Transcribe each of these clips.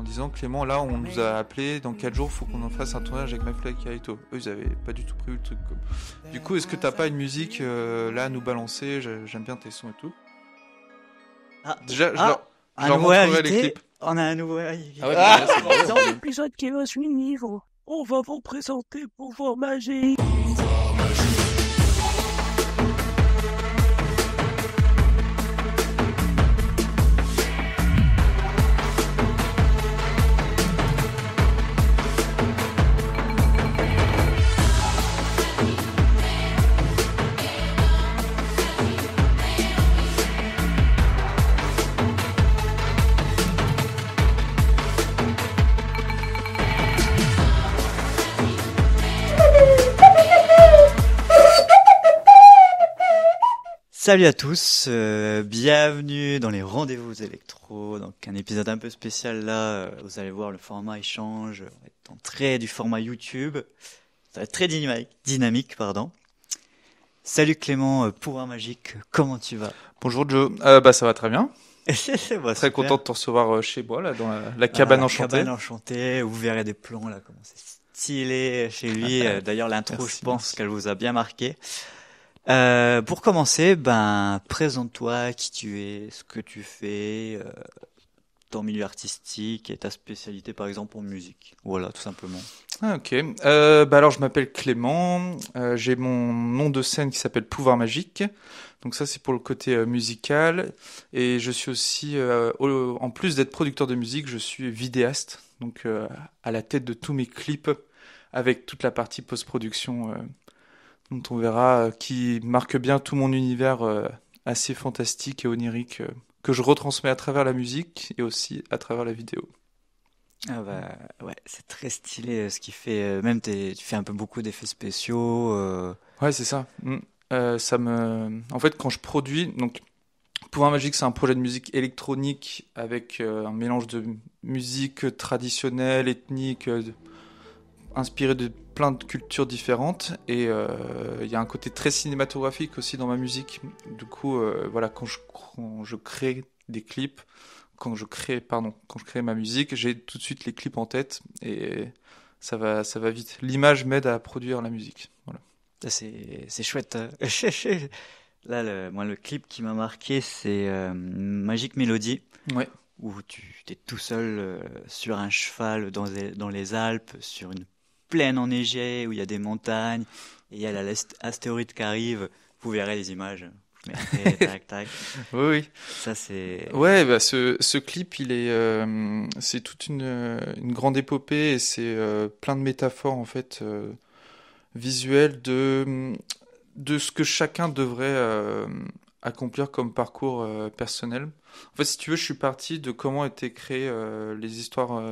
en disant Clément, là on nous a appelé, dans 4 jours faut qu'on en fasse un tournage avec McFly et Carito. Eux ils avaient pas du tout prévu le truc quoi. Du coup est-ce que t'as pas une musique là à nous balancer? J'aime bien tes sons et tout. Déjà je leur montrerai les clips. On a un nouveau invité. Ah ouais, là, c'est bon. Dans l'épisode qui va suivre, on va vous présenter Pouvoir Magique. Salut à tous, bienvenue dans les Rendez-vous Électro, donc un épisode un peu spécial là, vous allez voir le format il change, on va être entré du format YouTube, ça va être très dynamique, pardon. Salut Clément, Pouvoir Magique, comment tu vas? Bonjour Joe, ça va très bien. Bah, Très content de te recevoir chez moi là dans la cabane enchantée. Cabane enchantée, vous verrez des plans là, comment c'est stylé chez lui, d'ailleurs l'intro Merci, je pense merci. qu'elle vous a bien marqué. Pour commencer, présente-toi, qui tu es, ce que tu fais, ton milieu artistique et ta spécialité par exemple en musique. Voilà, tout simplement. Ah, ok. Alors, je m'appelle Clément. J'ai mon nom de scène qui s'appelle Pouvoir Magique. Donc ça, c'est pour le côté musical. Et je suis aussi, en plus d'être producteur de musique, je suis vidéaste. Donc à la tête de tous mes clips, avec toute la partie post-production dont on verra, qui marque bien tout mon univers assez fantastique et onirique que je retransmets à travers la musique et aussi à travers la vidéo. Ah ouais, c'est très stylé ce qu'il fait. Même tu fais un peu beaucoup d'effets spéciaux. Ouais, c'est ça. En fait, quand je produis, donc Pouvoir Magique, c'est un projet de musique électronique avec un mélange de musique traditionnelle, ethnique, inspiré de plein de cultures différentes. Et il y a un côté très cinématographique aussi dans ma musique. Du coup, voilà, quand je crée des clips, quand je crée ma musique, j'ai tout de suite les clips en tête et ça va vite. L'image m'aide à produire la musique. Voilà. Ça, c'est chouette. Là, moi, le clip qui m'a marqué, c'est Magique Mélodie, Ouais. où tu es tout seul sur un cheval dans les Alpes, sur une plaine enneigée, où il y a des montagnes, et il y a l'astéroïde qui arrive. Vous verrez les images. Je mettrai tac, tac. Oui. Ça, c'est... Ouais, ce clip, c'est toute une grande épopée et c'est plein de métaphores en fait visuelles de ce que chacun devrait accomplir comme parcours personnel. En fait, si tu veux, je suis parti de comment étaient créées les histoires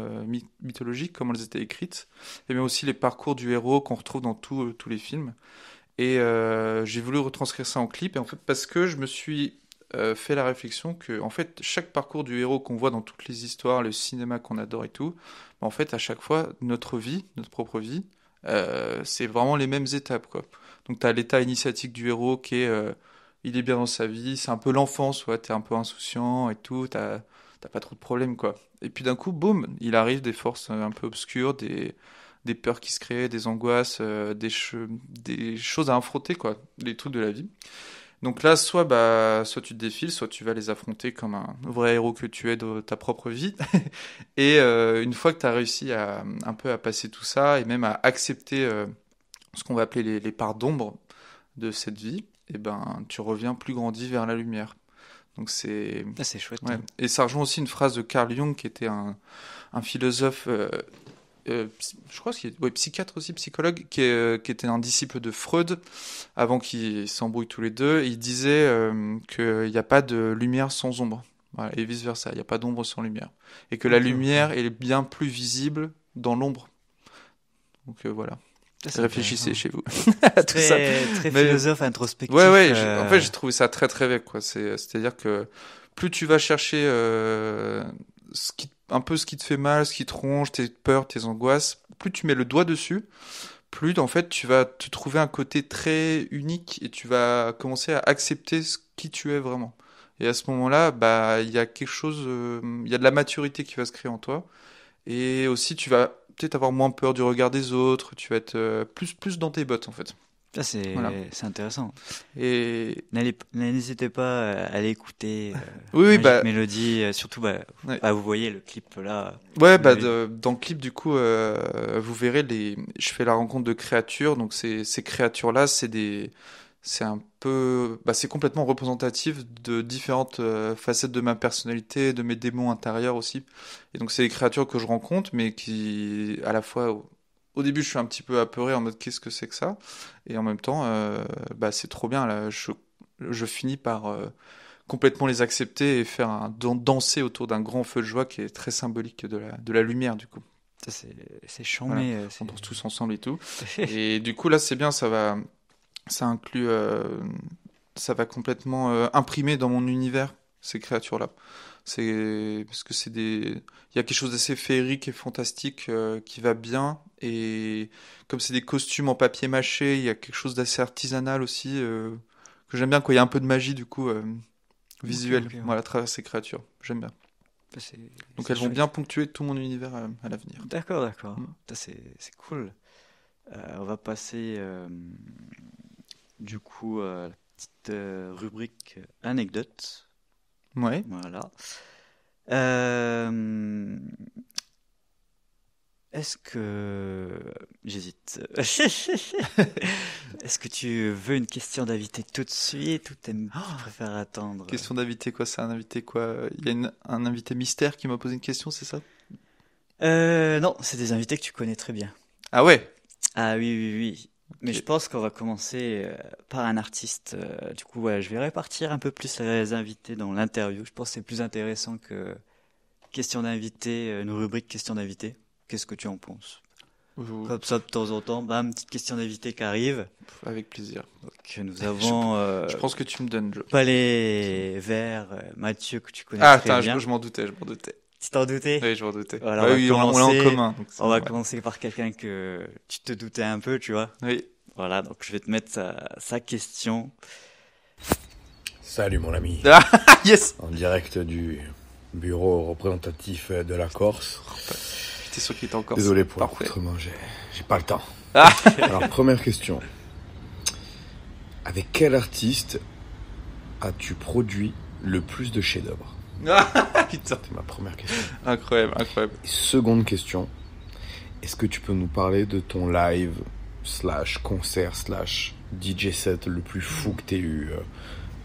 mythologiques, comment elles étaient écrites, et mais aussi les parcours du héros qu'on retrouve dans tous les films. Et j'ai voulu retranscrire ça en clip, et en fait, parce que je me suis fait la réflexion que, en fait, chaque parcours du héros qu'on voit dans toutes les histoires, le cinéma qu'on adore et tout, en fait, à chaque fois, notre vie, notre propre vie, c'est vraiment les mêmes étapes, quoi. Donc, t'as l'état initiatique du héros qui est, il est bien dans sa vie, c'est un peu l'enfance, ouais, t'es un peu insouciant et tout, t'as pas trop de problèmes, quoi. Et puis d'un coup, boum, il arrive des forces un peu obscures, des peurs qui se créent, des angoisses, des choses à affronter, quoi, les trucs de la vie. Donc là, soit tu te défiles, soit tu vas les affronter comme un vrai héros que tu es de ta propre vie. Et une fois que tu as réussi un peu à passer tout ça et même à accepter ce qu'on va appeler les parts d'ombre de cette vie, et ben tu reviens plus grandi vers la lumière. Donc c'est chouette. ouais. Et ça rejoint aussi une phrase de Carl Jung qui était un philosophe. Je crois qu'il est psychiatre aussi, psychologue, qui était un disciple de Freud, avant qu'ils s'embrouillent tous les deux. Il disait qu'il n'y a pas de lumière sans ombre. Voilà, et vice-versa, il n'y a pas d'ombre sans lumière. Et que la lumière est bien plus visible dans l'ombre. Donc voilà. Réfléchissez chez vous à tout ça. Très philosophe, introspectif. Ouais, en fait j'ai trouvé ça très très vrai, quoi. C'est-à-dire que plus tu vas chercher un peu ce qui te fait mal, ce qui te ronge, tes peurs, tes angoisses, plus tu mets le doigt dessus, plus en fait tu vas te trouver un côté très unique et tu vas commencer à accepter qui tu es vraiment. Et à ce moment-là, bah, il y a quelque chose, il y a de la maturité qui va se créer en toi. Et aussi, tu vas peut-être avoir moins peur du regard des autres. Tu vas être plus dans tes bottes, en fait. Ça, Voilà. c'est intéressant. Et N'hésitez pas à aller écouter oui, Magic bah, Melody. Surtout, ouais. vous voyez le clip là. Ouais, bah, Oui. dans le clip, du coup, vous verrez je fais la rencontre de créatures. Donc, ces créatures-là, c'est un peu, bah, c'est complètement représentatif de différentes facettes de ma personnalité, de mes démons intérieurs aussi. Et donc, c'est des créatures que je rencontre, mais qui, à la fois, au début, je suis un petit peu apeuré en mode qu'est-ce que c'est que ça? Et en même temps, bah, c'est trop bien, là. Je finis par complètement les accepter et faire danser autour d'un grand feu de joie qui est très symbolique de la lumière, du coup. Ça, c'est Voilà. chambé. On danse tous ensemble et tout. Et du coup, là, c'est bien, ça inclut, ça va complètement imprimer dans mon univers ces créatures-là. Parce que il y a quelque chose d'assez féerique et fantastique qui va bien. Et comme c'est des costumes en papier mâché, il y a quelque chose d'assez artisanal aussi que j'aime bien. Quoi. Il y a un peu de magie du coup visuelle, Ok, ouais. voilà, à travers ces créatures. J'aime bien. Ça, c'est Donc c'est elles vont chouette. bien ponctuer tout mon univers à l'avenir. D'accord. Mm. Ça, c'est cool. On va passer du coup à la petite rubrique anecdote. Ouais. Voilà. Euh, Est-ce que... J'hésite. Est-ce que tu veux une question d'invité tout de suite ou tu préfères attendre? Question d'invité quoi? C'est un invité quoi? Il y a un invité mystère qui m'a posé une question, c'est ça? Non, c'est des invités que tu connais très bien. Ah ouais. Ah oui. Mais Ok. je pense qu'on va commencer par un artiste. Du coup, ouais, je vais répartir un peu plus les invités dans l'interview. Je pense que c'est plus intéressant que question d'invité, une rubrique question d'invité. Qu'est-ce que tu en penses? Comme ça, de temps en temps, bam, petite question d'invité qui arrive. Avec plaisir. Donc, nous avons Je pense que tu me donnes, Joe. Palais Vert, Mathieu, que tu connais Ah, très attends, bien. je m'en doutais. Tu t'en doutais? Oui, je m'en doutais. Voilà, Bah oui, on l'a en commun. Donc on va ouais. commencer par quelqu'un que tu te doutais un peu, tu vois. Oui. Voilà, donc je vais te mettre sa question. Salut mon ami, Ah, yes! en direct du bureau représentatif de la Corse. J'étais sûr qu'il était encore. Désolé pour Parfait. l'accoutrement, j'ai pas le temps. Ah. Alors première question, avec quel artiste as-tu produit le plus de chefs-d'œuvre? Ah, putain. C'est ma première question. Incroyable. Et seconde question, est-ce que tu peux nous parler de ton live / concert / DJ set le plus fou que t'aies eu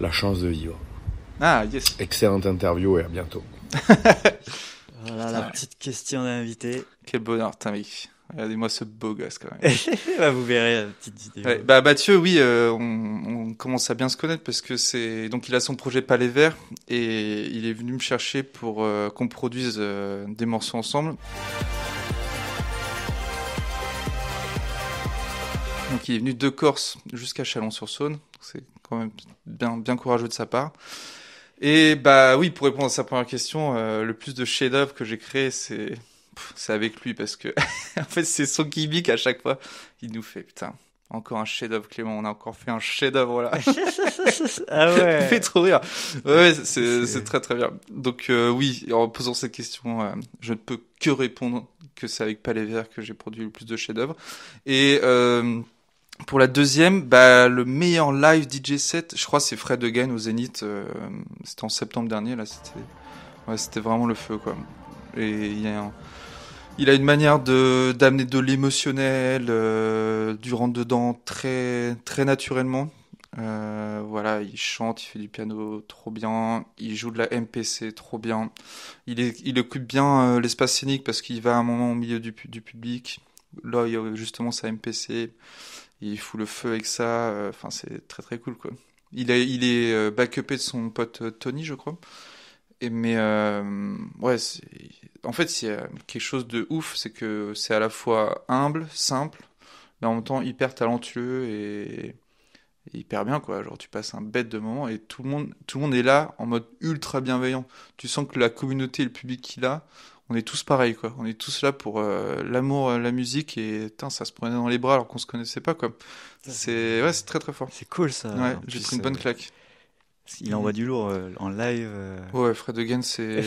la chance de vivre? Ah, yes. Excellente interview et à bientôt. Voilà la petite question d'invité. Quel bonheur, putain, mec. Regardez-moi ce beau gosse, quand même. Bah, vous verrez la petite vidéo. Ouais, bah Mathieu, oui, on commence à bien se connaître parce que donc il a son projet Palais Vert et il est venu me chercher pour qu'on produise des morceaux ensemble. Donc il est venu de Corse jusqu'à Chalon-sur-Saône. C'est quand même bien courageux de sa part. Et bah oui, pour répondre à sa première question, le plus de chefs-d'œuvre que j'ai créé, c'est avec lui parce que en fait c'est son gimmick à chaque fois. Il nous fait putain, encore un chef-d'œuvre Clément, on a encore fait un chef-d'œuvre là. Ah Il ouais. fait trop rire. Ouais, c'est très bien. Donc oui, en posant cette question, je ne peux que répondre que c'est avec Palais Vert que j'ai produit le plus de chefs-d'œuvre. Et pour la deuxième, bah le meilleur live DJ set, je crois c'est Fred Again au Zénith. C'était en septembre dernier là. C'était vraiment le feu quoi. Et il a une manière d'amener de l'émotionnel, du rentre dedans très très naturellement. Voilà, il chante, il fait du piano trop bien, il joue de la MPC trop bien. Il occupe bien l'espace scénique parce qu'il va à un moment au milieu du public. Là, il y a justement sa MPC. Il fout le feu avec ça. Enfin, c'est très très cool quoi. Il est backupé de son pote Tony, je crois. Mais ouais, en fait, il y a quelque chose de ouf, c'est que c'est à la fois humble, simple, mais en même temps hyper talentueux et hyper bien quoi. Genre tu passes un bête de moment et tout le monde est là en mode ultra bienveillant. Tu sens que la communauté et le public qu'il a, on est tous pareils quoi. On est tous là pour l'amour, la musique et putain, ça se prenait dans les bras alors qu'on se connaissait pas quoi. C'est très très fort. C'est cool ça. Ouais, En j'ai plus, pris une bonne claque. Il envoie du lourd en live. Ouais, Fred Again, c'est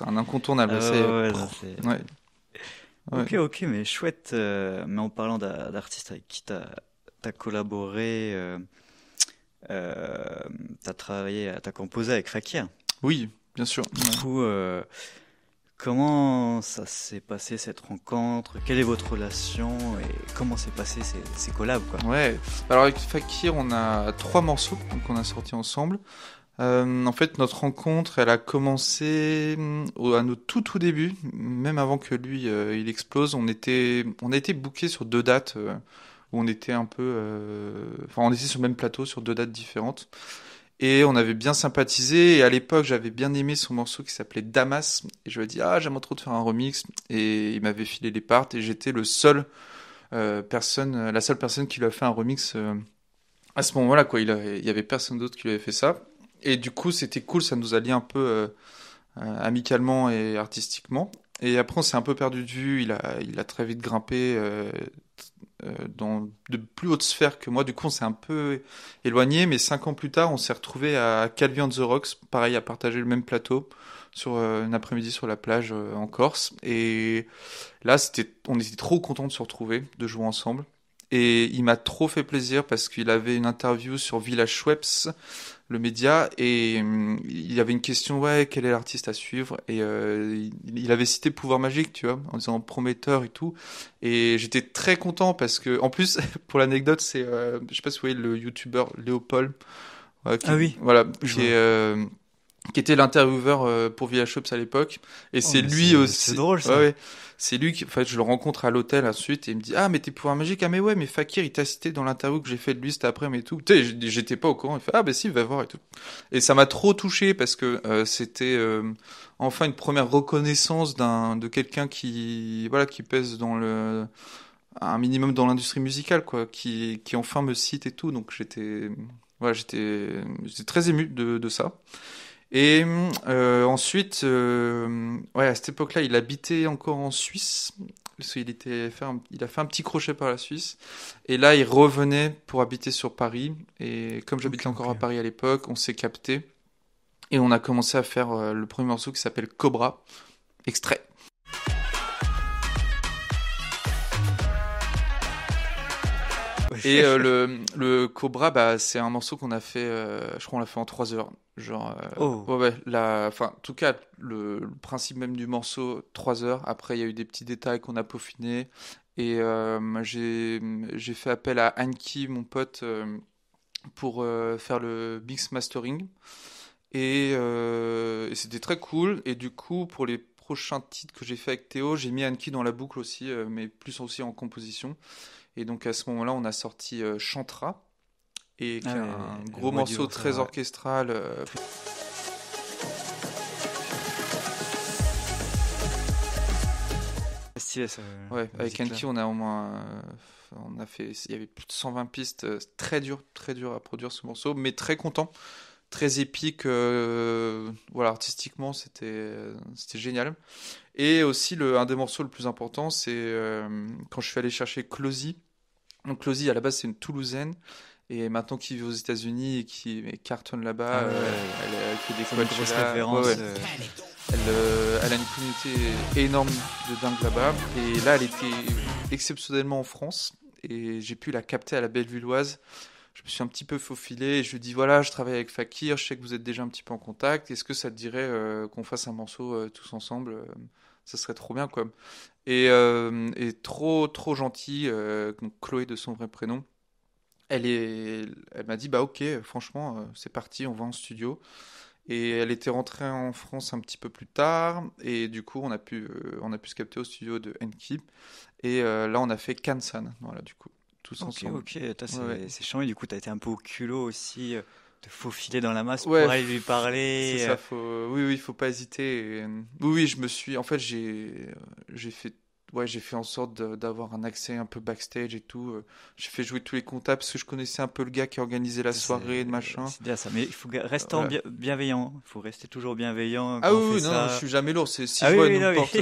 un incontournable. Non, c'est... Ouais. Ouais. Ok, mais chouette. Mais en parlant d'artistes avec qui t'as collaboré, t'as composé avec Fakir. Oui, bien sûr. Du coup, comment ça s'est passé cette rencontre? Quelle est votre relation et comment s'est passé ces collabs, quoi? Ouais. Alors avec Fakir, on a 3 morceaux qu'on a sortis ensemble. En fait, notre rencontre, elle a commencé à nos tout débuts, même avant que lui il explose. On a été bookés sur 2 dates où on était un peu, enfin, on était sur le même plateau sur 2 dates différentes. Et on avait bien sympathisé. Et à l'époque, j'avais bien aimé son morceau qui s'appelait Damas. Et je lui ai dit, j'aimerais trop de faire un remix. Et il m'avait filé les parts. Et j'étais la seule personne qui lui a fait un remix à ce moment-là, quoi. Il y avait personne d'autre qui lui avait fait ça. Et du coup, c'était cool. Ça nous a liés un peu amicalement et artistiquement. Et après, on s'est un peu perdu de vue. Il a très vite grimpé dans de plus hautes sphères que moi. Du coup, on s'est un peu éloigné. Mais 5 ans plus tard, on s'est retrouvé à Calvi on the Rocks. Pareil, à partager le même plateau sur une après-midi sur la plage en Corse. Et là, on était trop contents de se retrouver, de jouer ensemble. Et il m'a trop fait plaisir parce qu'il avait une interview sur Village Schweppes, le média, et il y avait une question, quel est l'artiste à suivre? Et il avait cité Pouvoir Magique, tu vois, en disant prometteur et tout. Et j'étais très content parce que, en plus, pour l'anecdote, c'est, je sais pas si vous voyez le youtubeur Léopold, Oui. voilà, qui était l'intervieweur pour Village Shops à l'époque. Et c'est lui aussi. C'est drôle, ça. Ouais. C'est lui qui, en fait, je le rencontre à l'hôtel ensuite et il me dit, mais t'es Pouvoir Magique? Ah, mais ouais, mais Fakir, il t'a cité dans l'interview que j'ai fait de lui cet après-midi et tout. Tu sais, j'étais pas au courant. Il fait, bah si, va voir et tout. Et ça m'a trop touché parce que c'était enfin une première reconnaissance de quelqu'un qui pèse dans un minimum dans l'industrie musicale, quoi, qui enfin me cite et tout. Donc j'étais très ému de ça. Et ensuite, à cette époque-là, il habitait encore en Suisse. Parce qu'il il a fait un petit crochet par la Suisse. Et là, il revenait pour habiter sur Paris. Et comme j'habitais encore à Paris à l'époque, on s'est capté. Et on a commencé à faire le premier morceau qui s'appelle Cobra. Extrait. Et le Cobra, c'est un morceau qu'on a fait, je crois qu'on l'a fait en 3 heures. Genre, en tout cas, le principe même du morceau, 3 heures. Après, il y a eu des petits détails qu'on a peaufinés. Et j'ai fait appel à Anki, mon pote, pour faire le mix mastering. Et c'était très cool. Et du coup, pour les prochains titres que j'ai fait avec Théo, j'ai mis Anki dans la boucle aussi, mais plus aussi en composition. Et donc à ce moment-là, on a sorti Chantra, et qui est un gros morceau très orchestral. Stylé, ça. Ouais, avec Anki, on a au moins, il y avait plus de 120 pistes. Très dur à produire ce morceau, mais très content, très épique. Artistiquement, c'était génial. Et aussi un des morceaux le plus important, c'est quand je suis allé chercher Closy. Donc Closy, à la base, c'est une Toulousaine. Et maintenant qui vit aux États-Unis et qui cartonne là-bas, elle fait des grosses références. Elle a une communauté énorme de dingue là-bas. Et là, elle était exceptionnellement en France. Et j'ai pu la capter à la Bellevilloise. Je me suis un petit peu faufilé et je lui dis, voilà, je travaille avec Fakir, je sais que vous êtes déjà un petit peu en contact. Est-ce que ça te dirait qu'on fasse un morceau tous ensemble? Ça serait trop bien, quoi. Et trop gentil, donc Chloé de son vrai prénom. Elle m'a dit, ok, franchement, c'est parti, on va en studio. Et elle était rentrée en France un petit peu plus tard. Et du coup, on a pu se capter au studio de Enkeep. Et là, on a fait Kansan, voilà, du coup, tous ensemble. Ok, c'est chiant. Et du coup, t'as été un peu au culot aussi, te faufiler dans la masse pour aller lui parler. C'est ça, oui, faut pas hésiter. Oui, en fait, j'ai fait en sorte d'avoir un accès un peu backstage et tout. J'ai fait jouer tous les contacts parce que je connaissais un peu le gars qui organisait la soirée, machin. C'est bien ça, mais il faut rester bienveillant. Il faut rester toujours bienveillant. Non, je suis jamais lourd. Si je vois une porte,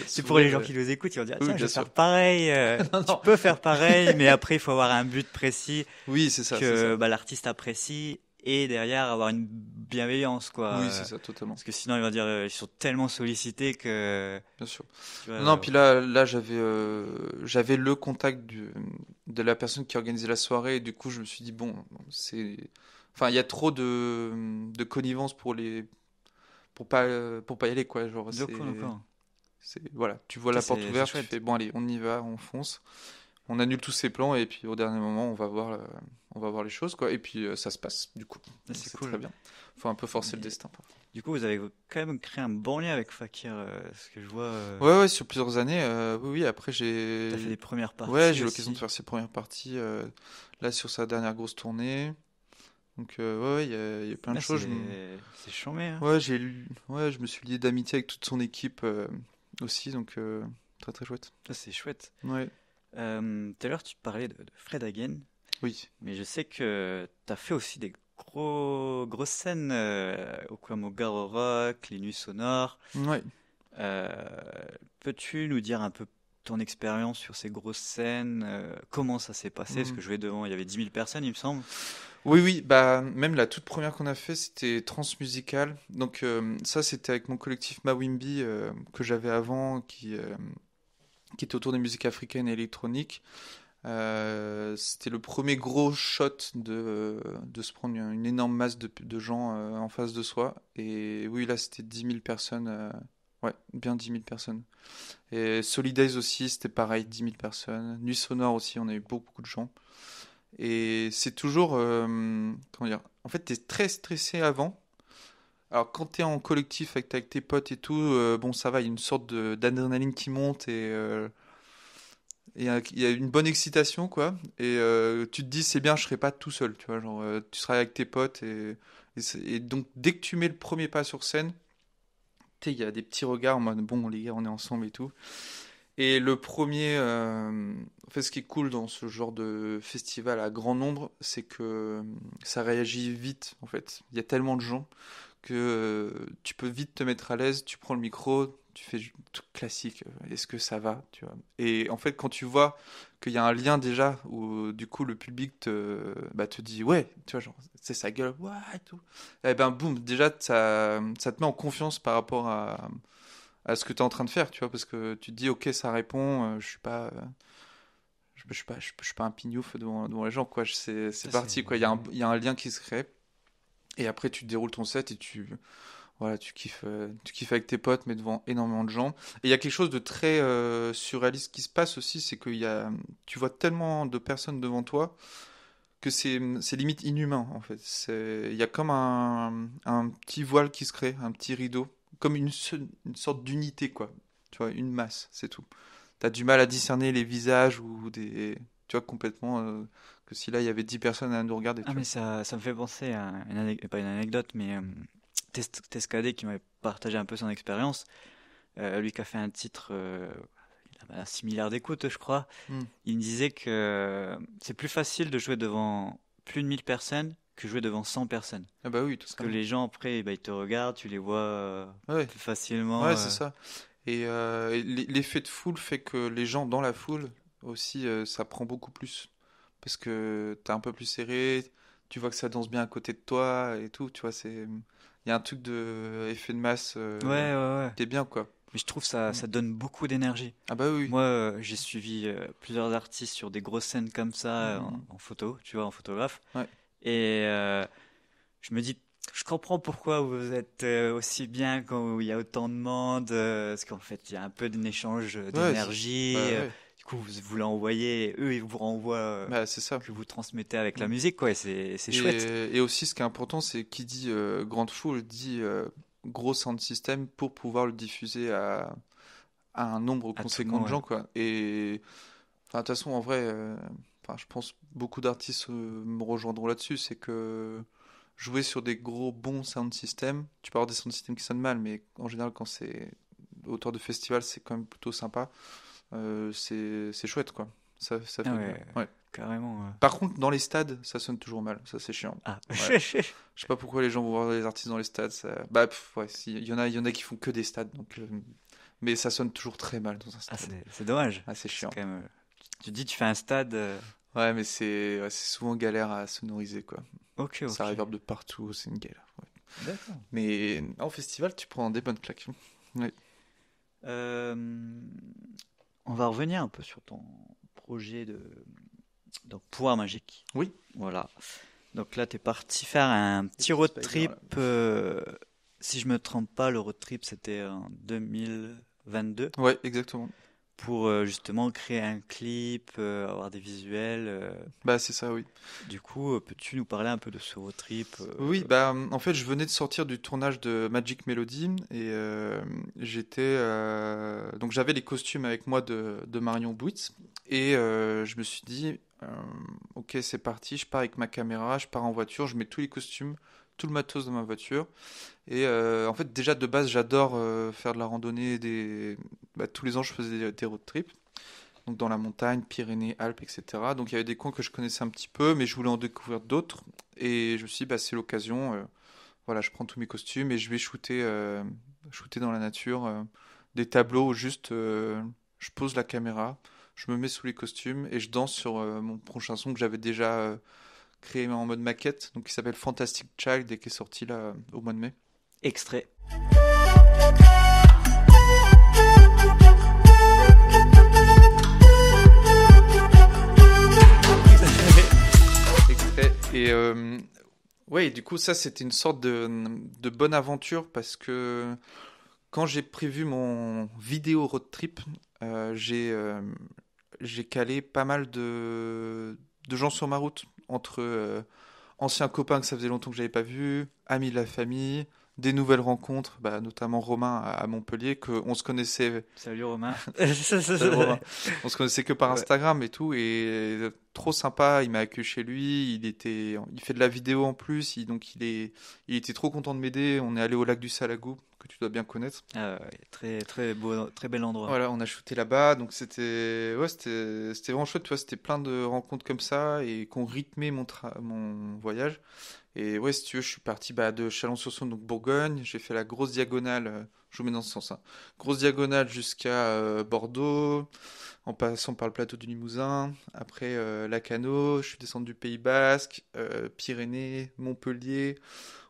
c'est pour les gens qui nous écoutent, ils vont dire tiens, je vais faire pareil. Tu peux faire pareil, mais après il faut avoir un but précis. Oui, c'est ça. Que l'artiste apprécie. et derrière avoir une bienveillance, quoi. Oui, c'est ça, totalement. Parce que sinon, il va dire, ils sont tellement sollicités que, Bien sûr. tu vois, Non, puis là, j'avais le contact de la personne qui organisait la soirée, et du coup, je me suis dit, bon, enfin, il y a trop de connivence pour pas y aller, quoi. Genre, d'accord. voilà, tu vois Ça, la porte c'est ouverte, tu chouette. fais, bon, allez, on y va, on fonce. On annule tous ces plans, et puis au dernier moment, on va voir les choses, quoi. Et puis, ça se passe, du coup. Ah, Donc, c'est c'est cool. très bien. Faut un peu forcer le Mais destin, parfois. du coup, vous avez quand même créé un bon lien avec Fakir, ce que je vois. Ouais, sur plusieurs années, oui, oui, après, T'as fait des premières ouais, parties j'ai eu l'occasion de aussi. faire ses premières parties, là, sur sa dernière grosse tournée. Donc, ouais, ouais, il y a plein de Là, choses. c'est chambé, hein. Ouais, ouais, je me suis lié d'amitié avec toute son équipe, aussi, donc, très très chouette. Ça, c'est chouette. Ouais, Tout à l'heure, tu parlais de Fred Hagen, oui. mais je sais que t'as fait aussi des grosses scènes comme au Garo Rock, les Nuits Sonores. Ouais. Euh, Peux-tu nous dire un peu ton expérience sur ces grosses scènes, comment ça s'est passé? Parce Mm. que je vais devant, il y avait 10 000 personnes, il me semble. Oui, oui, bah, même la toute première qu'on a fait, c'était Transmusical. Donc, ça, c'était avec mon collectif Mawimbi, que j'avais avant, qui était autour des musiques africaines et électroniques. C'était le premier gros shot de se prendre une énorme masse de gens, en face de soi. Et oui, là, c'était 10 000 personnes. Ouais, bien 10 000 personnes. Et Solidays aussi, c'était pareil, 10 000 personnes. Nuit Sonore aussi, on a eu beaucoup, beaucoup de gens. Et c'est toujours, comment dire, en fait, t'es très stressé avant. Alors, quand t'es en collectif avec tes potes et tout, bon, ça va, il y a une sorte d'adrénaline qui monte, et il y a une bonne excitation, quoi. Et tu te dis, c'est bien, je serai pas tout seul, tu vois. Genre, tu seras avec tes potes, et donc, dès que tu mets le premier pas sur scène, tu sais, il y a des petits regards en mode, bon, les gars, on est ensemble et tout. Et le premier, en fait, ce qui est cool dans ce genre de festival à grand nombre, c'est que, ça réagit vite, en fait. Il y a tellement de gens que, tu peux vite te mettre à l'aise, tu prends le micro, tu fais tout classique, est-ce que ça va, tu vois. Et en fait, quand tu vois qu'il y a un lien déjà, où du coup le public te dit ouais, tu vois, genre, c'est sa gueule, ouais, et tout. Et ben boum, déjà ça te met en confiance par rapport à ce que tu es en train de faire, tu vois, parce que tu te dis ok, ça répond, je suis pas. Je suis pas un pignouf devant les gens, quoi. C'est Ça, parti, quoi. Il y a un lien qui se crée. Et après, tu déroules ton set et voilà, tu kiffes avec tes potes, mais devant énormément de gens. Et il y a quelque chose de très, surréaliste qui se passe aussi, c'est tu vois tellement de personnes devant toi que c'est limite inhumain, en fait. Il y a comme un petit voile qui se crée, un petit rideau, comme une sorte d'unité, quoi. Tu vois, une masse, c'est tout. T'as du mal à discerner les visages ou tu vois, complètement, que si là, il y avait 10 personnes à nous regarder, Ah, tu mais vois. ça me fait penser à pas une anecdote, mais Tescadé qui m'avait partagé un peu son expérience. Lui qui a fait un titre, il a 6 milliards d'écoutes, je crois. Hmm. Il me disait que c'est plus facile de jouer devant plus de 1000 personnes que jouer devant 100 personnes. Ah bah oui, Parce que totalement. les gens, après, bah, ils te regardent, tu les vois Ouais, plus facilement. ouais, c'est ça. Et l'effet de foule fait que les gens dans la foule aussi, ça prend beaucoup plus. Parce que t'es un peu plus serré, tu vois que ça danse bien à côté de toi et tout, tu vois, il y a un truc de effet de masse, Ouais, ouais, ouais. qui est bien, quoi. Mais je trouve ça, Mm. ça donne beaucoup d'énergie. Ah bah oui, Moi, j'ai suivi plusieurs artistes sur des grosses scènes comme ça oui. Mhm. en photo, tu vois, en photographe. Ouais. Et je me dis, je comprends pourquoi vous êtes aussi bien quand il y a autant de monde, parce qu'en fait, il y a un peu d'un échange Ouais, d'énergie. bah ouais. Du coup, vous l'envoyez, et eux, ils vous renvoient Bah c'est ça. que vous transmettez avec la Mm. musique, quoi. Et c'est chouette. Et aussi, ce qui est important, c'est qui dit, grande foule dit, gros sound system pour pouvoir le diffuser à un nombre À tout le conséquent monde, de ouais. gens, quoi. Et enfin, de toute façon, en vrai, enfin, je pense beaucoup d'artistes, me rejoindront là-dessus, c'est que jouer sur des gros bons sound systems, tu peux avoir des sound systems qui sonnent mal, mais en général, quand c'est autour de festival, c'est quand même plutôt sympa. C'est chouette, quoi. Ça fait Ah du bien. ouais, Ouais. carrément. Par contre, dans les stades, ça sonne toujours mal. Ça, c'est chiant. Ah, Ouais. Je sais pas pourquoi les gens vont voir les artistes dans les stades. Bah, ouais, il y en a qui font que des stades, donc, mais ça sonne toujours très mal dans un Ah, stade. c'est dommage. Ah, c'est C'est chiant. quand même, tu te dis, tu fais un stade. Ouais, mais c'est souvent galère à sonoriser, quoi. Ok, Ça ok. réverbe de partout, c'est une galère. Ouais. D'accord. Mais en festival, tu prends des bonnes claques. Ouais. Euh, on va revenir un peu sur ton projet de donc, pouvoir magique. Oui. Voilà. Donc là, tu es parti faire un petit road Spider, trip. là. Si je me trompe pas, le road trip, c'était en 2022 Ouais, exactement. pour justement créer un clip, avoir des visuels. Bah, c'est ça, oui. Du coup, peux-tu nous parler un peu de ce road trip Oui, bah, en fait, je venais de sortir du tournage de Magic Melody et donc j'avais les costumes avec moi de Marion Bouitz et je me suis dit, ok, c'est parti, je pars avec ma caméra, je pars en voiture, je mets tous les costumes, tout le matos dans ma voiture et en fait, déjà de base, j'adore faire de la randonnée, tous les ans, je faisais des road trips. Donc dans la montagne, Pyrénées, Alpes, etc. Donc il y avait des coins que je connaissais un petit peu, mais je voulais en découvrir d'autres. Et je me suis dit, bah, c'est l'occasion. Voilà, je prends tous mes costumes et je vais shooter dans la nature des tableaux où juste je pose la caméra, je me mets sous les costumes et je danse sur mon prochain son que j'avais déjà créé en mode maquette, donc qui s'appelle Fantastic Child et qui est sorti là au mois de mai. extrait. Extrait. Et ouais, du coup, ça c'était une sorte de bonne aventure parce que quand j'ai prévu mon vidéo road trip, euh, j'ai euh, j'ai calé pas mal de gens sur ma route, entre anciens copains que ça faisait longtemps que j'avais pas vus, amis de la famille, des nouvelles rencontres, bah, notamment Romain à Montpellier, que on se connaissait, Salut Romain. salut Romain, on se connaissait que par Ouais. Instagram et tout, et trop sympa, il m'a accueilli chez lui, il fait de la vidéo en plus, il était trop content de m'aider, on est allé au lac du Salagou, que tu dois bien connaître. Ah ouais, très très beau, très bel endroit. Voilà, on a shooté là-bas, donc c'était vraiment chouette, tu vois, c'était plein de rencontres comme ça et qu'on rythmait mon voyage. Et ouais, si tu veux, je suis parti de Chalon-sur-Saône, donc Bourgogne, j'ai fait la grosse diagonale, je vous mets dans ce sens, hein. Grosse diagonale jusqu'à Bordeaux, en passant par le plateau du Limousin, après Lacanau, je suis descendu du Pays Basque, Pyrénées, Montpellier,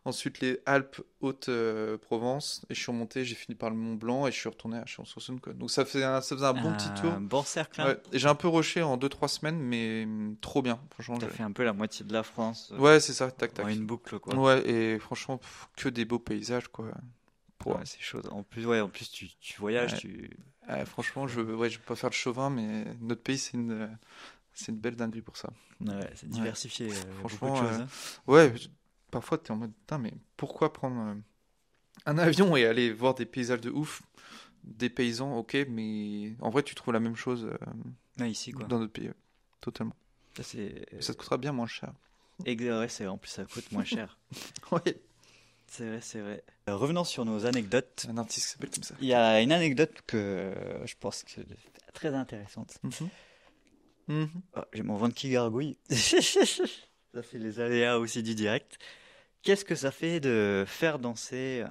ensuite les Alpes Haute-Provence, et je suis remonté, j'ai fini par le Mont Blanc, et je suis retourné à Chalon-sur-Saône, quoi. Donc ça faisait un bon petit tour. Un bon cercle, hein. Ouais, et j'ai un peu rushé en 2-3 semaines, mais trop bien, franchement. T'as fait un peu la moitié de la France Ouais, c'est ça, tac en tac. une boucle, quoi. Ouais, et franchement, que des beaux paysages, quoi. Ouais, c'est chaud. En plus tu voyages, Ouais. Franchement, je veux pas faire le chauvin, mais notre pays, c'est une belle dinguerie pour ça. Ouais, c'est Ouais. diversifié, beaucoup de Franchement, choses, hein. ouais, parfois, t'es en mode, putain, mais pourquoi prendre un avion et aller voir des paysages de ouf, des paysans, ok, mais en vrai, tu trouves la même chose Ouais, ici, quoi. dans notre pays, ouais. Totalement. Ça, c'est... Ça te coûtera bien moins cher. Ouais, c'est vrai, en plus ça coûte moins cher. Ouais. C'est vrai, c'est vrai. Revenons sur nos anecdotes. Un artiste qui s'appelle comme ça. Il y a une anecdote que je pense que c'est très intéressante. Mhm. Mhm. Oh, j'ai mon ventre qui gargouille. Ça fait les aléas aussi du direct. Qu'est-ce que ça fait de faire danser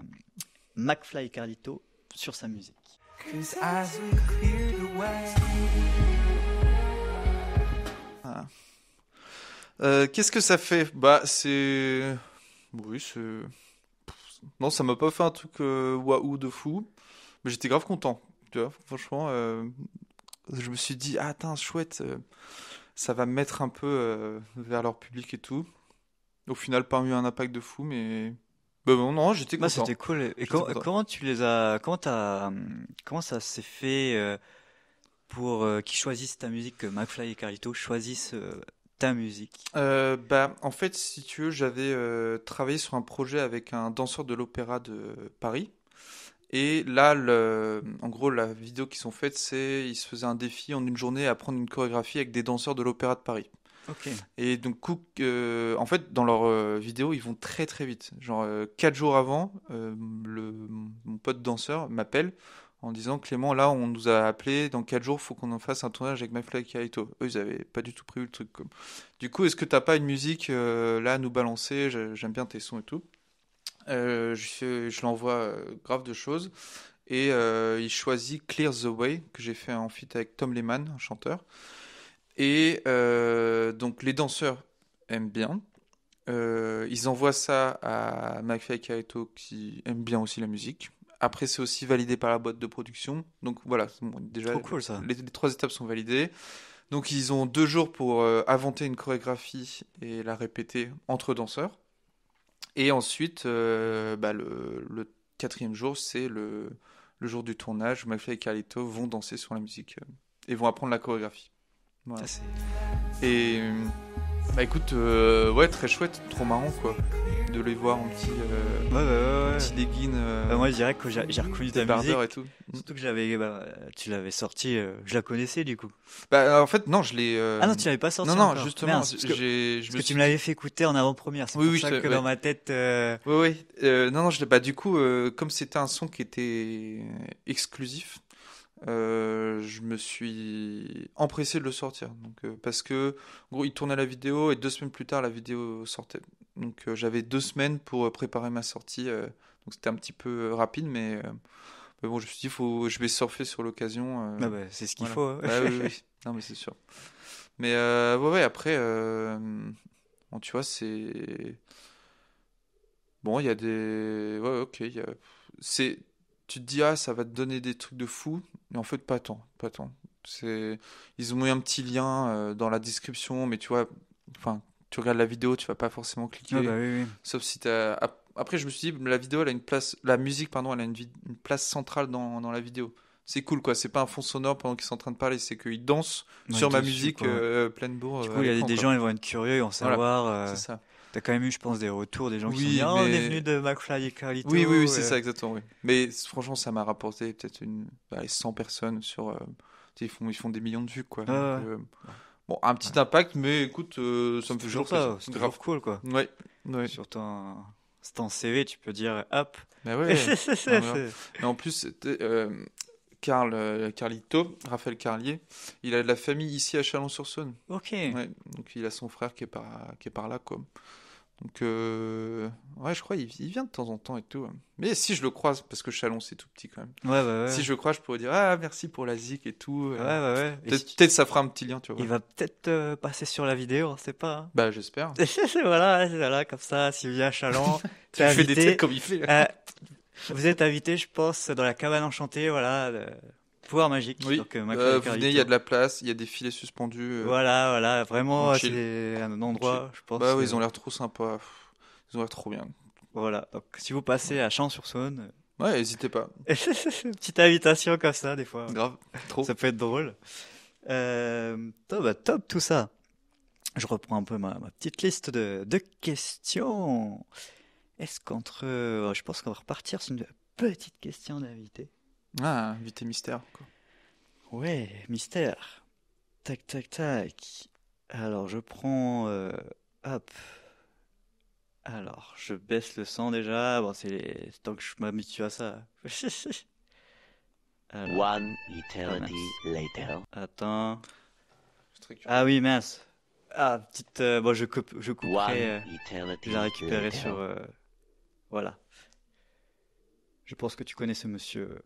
McFly et Carlito sur sa musique? 'Cause I cleared away. Ah. Qu'est-ce que ça fait? Bah, c'est. Oui, c'est. Non, ça m'a pas fait un truc waouh de fou, mais j'étais grave content. Tu vois, franchement, je me suis dit, ah, attends, chouette, ça va me mettre un peu vers leur public et tout. Au final, pas eu un impact de fou, mais. Bah, bon, non, j'étais Bah, content. c'était cool. Et J'étais content. comment tu les as, comment ça s'est fait pour qu'ils choisissent ta musique, que McFly et Carlito choisissent ta musique? En fait, si tu veux, j'avais travaillé sur un projet avec un danseur de l'Opéra de Paris. Et là, en gros, la vidéo qu'ils ont faite, c'est ils se faisaient un défi en une journée à prendre une chorégraphie avec des danseurs de l'Opéra de Paris. Ok. Et donc, en fait, dans leur vidéo, ils vont très très vite. Genre, 4 jours avant, mon pote danseur m'appelle en disant Clément, là, on nous a appelé, dans 4 jours, faut qu'on en fasse un tournage avec McFly et Carlito. Eux, ils avaient pas du tout prévu le truc, quoi. Du coup, est-ce que t'as pas une musique là à nous balancer? J'aime bien tes sons et tout. Je l'envoie grave de choses. Et il choisit Clear the Way, que j'ai fait en feat avec Tom Lehman, un chanteur. Et donc les danseurs aiment bien. Ils envoient ça à McFly et Carlito qui aiment bien aussi la musique. Après, c'est aussi validé par la boîte de production. Donc voilà, bon, déjà, Trop cool ça. les 3 étapes sont validées. Donc ils ont 2 jours pour inventer une chorégraphie et la répéter entre danseurs. Et ensuite, le 4e jour, c'est le jour du tournage où McFly et Carlito vont danser sur la musique et vont apprendre la chorégraphie. Voilà. Ça, Et bah écoute, ouais, très chouette, trop marrant quoi, de les voir en petit, ouais. petit déguine, Moi, je dirais que j'ai reconnu ta musique. débardeur et tout. Surtout que tu l'avais sorti, je la connaissais du coup. Bah en fait non, je l'ai. Ah non, tu l'avais pas sorti Non encore. justement, Merde, parce que, je parce me que tu suis me l'avais fait écouter en avant-première. C'est Oui, pour oui, ça que ouais. dans ma tête. Oui, non, bah du coup, comme c'était un son qui était exclusif, je me suis empressé de le sortir. Donc, parce que, en gros, il tournait la vidéo et 2 semaines plus tard, la vidéo sortait. Donc, j'avais 2 semaines pour préparer ma sortie. Donc, c'était un petit peu rapide, mais bon, je me suis dit, je vais surfer sur l'occasion. Bah, c'est ce qu'il Voilà. faut. Hein. Bah, oui. Non, mais c'est sûr. Mais ouais, après, bon, tu vois, c'est. Bon, il y a des. Ouais, ok. C'est. Tu te dis, ah, ça va te donner des trucs de fou, mais en fait, pas tant. Pas tant. Ils ont mis un petit lien dans la description, mais tu vois, enfin, tu regardes la vidéo, tu vas pas forcément cliquer. Ouais, bah oui. Sauf si t'as. Après, je me suis dit, la vidéo, elle a une place. La musique, pardon, elle a une place centrale dans la vidéo. C'est cool, quoi. C'est pas un fond sonore pendant qu'ils sont en train de parler, c'est qu'ils dansent Ouais, sur ma dessus, musique quoi. pleine bourre. Du coup, il y a des gens, ils vont être curieux, ils vont Voilà, savoir. c'est ça. T'as quand même eu, je pense, des retours des gens qui Oui, sont dit, oh, on est mais- venu de McFly et Carlito. Oui, c'est ça, exactement. Oui. Mais franchement, ça m'a rapporté peut-être 100 personnes sur. Tu sais, ils font des millions de vues, quoi. Ouais, Donc, ouais. bon, un petit impact, mais écoute, ça me C'est fait toujours plaisir. ça, c'est grave cool, quoi. Ouais, ouais. Sur ton CV, tu peux dire, hop. Bah ouais. C'est- Et en plus, Carlito, Raphaël Carlier, il a de la famille ici à Chalon-sur-Saône. Ok. Ouais, donc il a son frère qui est par là, quoi. Donc, ouais, je crois il vient de temps en temps et tout. Mais si je le croise, parce que Chalon c'est tout petit quand même. Ouais. Si je le croise, je pourrais dire ah merci pour la zik et tout. Ouais. Et Peut-être ça fera un petit lien, tu vois. il va peut-être passer sur la vidéo, on sait pas. Hein. Bah j'espère. Voilà, comme ça, s'il vient à Chalon, Tu fais des têtes comme il fait. Là. Vous êtes invité, je pense, dans la cabane enchantée, voilà, pouvoir magique. Oui. Donc, McFly et Venez, Carlito. il y a de la place, il y a des filets suspendus. Voilà, vraiment, on chill. c'est un endroit, je pense. Bah oui, ils ont l'air trop sympas. Ils ont l'air trop bien. Voilà, donc si vous passez à Champs-sur-Saône, Ouais, n'hésitez pas. petite invitation comme ça, des fois. Grave. Trop. Ça peut être drôle. Top tout ça. Je reprends un peu ma petite liste de questions. Est-ce je pense qu'on va repartir sur une petite question d'invité. Ah, invité mystère. Quoi. Ouais, mystère. Tac. Alors, je prends... hop. Alors, je baisse le son déjà. Bon, c'est tant que je m'habitue à ça. Alors, One eternity later. attends. Je suis très curieux. Ah oui, mince. Ah, petite... bon, je One couperai... eternity je la récupérerai later. sur... voilà. Je pense que tu connais ce monsieur...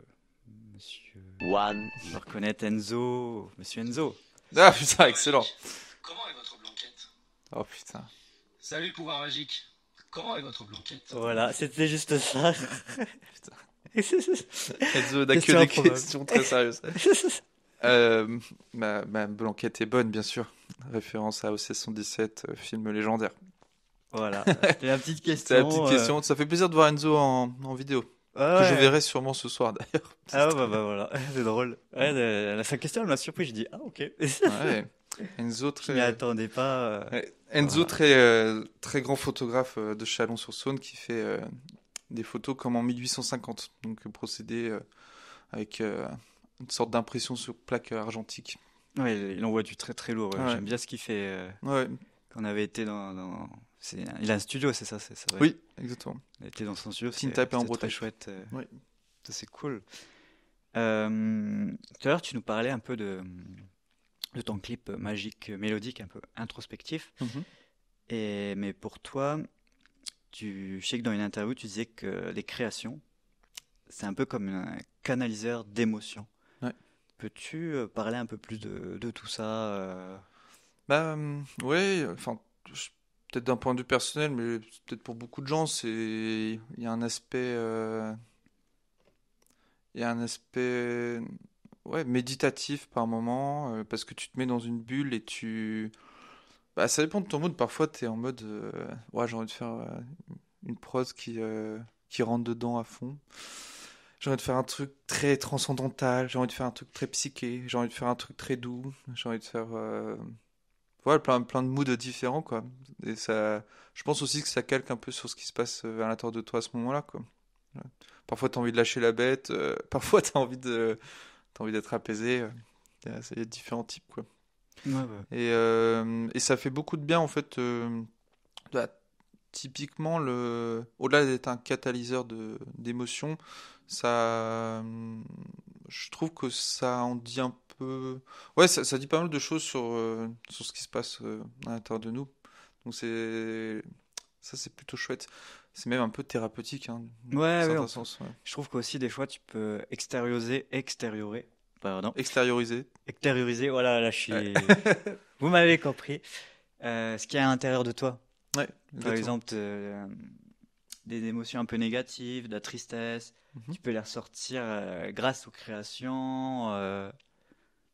Monsieur... One Je dois reconnaître Enzo. Monsieur Enzo. Ah putain, excellent. Comment est votre blanquette? Oh putain. Salut le pouvoir magique. Comment est votre blanquette? Voilà, c'était juste ça. Enzo n'a que Question des improbable. questions très sérieuses. Ma blanquette est bonne, bien sûr. Référence à OC 117, film légendaire. Voilà, c'était la petite question. C'est la petite question. Ça fait plaisir de voir Enzo en vidéo. Ah Que ouais. je verrai sûrement ce soir d'ailleurs. Ah ouais, bah voilà, c'est drôle. Ouais, sa question, elle m'a surpris. Je dis, ah ok. Ouais. Enzo Je m'y très. attendais pas. Ouais. Enzo Voilà. très grand photographe de Chalon-sur-Saône qui fait des photos comme en 1850. Donc procédé avec une sorte d'impression sur plaque argentique. Ouais, il envoie du très très lourd. Ouais. Ouais. J'aime bien ce qu'il fait. Ouais. Quand on avait été il a un studio, c'est ça, c'est vrai. Oui, exactement. On était dans son studio. Tintype C'était en très Bretagne. chouette. Oui. Ça, c'est cool. Tout à l'heure, tu nous parlais un peu de ton clip magique, mélodique, un peu introspectif. Mhm. Mais pour toi, je sais que dans une interview, tu disais que les créations, c'est un peu comme un canaliseur d'émotions. Ouais. Peux-tu parler un peu plus de tout ça Ouais, enfin, peut-être d'un point de vue personnel, mais peut-être pour beaucoup de gens, il y a un aspect, il y a un aspect, ouais, méditatif par moment, parce que tu te mets dans une bulle et bah, ça dépend de ton mood. Parfois, t'es en mode, ouais, j'ai envie de faire une prose qui rentre dedans à fond. J'ai envie de faire un truc très transcendantal, j'ai envie de faire un truc très psyché, j'ai envie de faire un truc très doux, j'ai envie de faire ouais, plein de moods différents, quoi. Et ça, je pense aussi que ça calque un peu sur ce qui se passe à l'intérieur de toi à ce moment-là, quoi. Ouais. Parfois, t'as envie de lâcher la bête, parfois, t'as envie d'être apaisé. Il y a différents types, quoi. Ouais, ouais. Et ça fait beaucoup de bien, en fait. Bah, typiquement, au-delà d'être un catalyseur d'émotions, je trouve que ça en dit un peu. Ouais, ça dit pas mal de choses sur ce qui se passe à l'intérieur de nous. Donc ça, c'est plutôt chouette. C'est même un peu thérapeutique, hein, dans un Ouais, ouais, certain sens. Ouais. je trouve qu'aussi des fois tu peux Extérioriser. extérioriser, voilà, là je Ouais. suis... Vous m'avez compris. Ce qu'il y a à l'intérieur de toi. Ouais, Par exactement. exemple, des émotions un peu négatives, de la tristesse, Mhm. tu peux les ressortir grâce aux créations,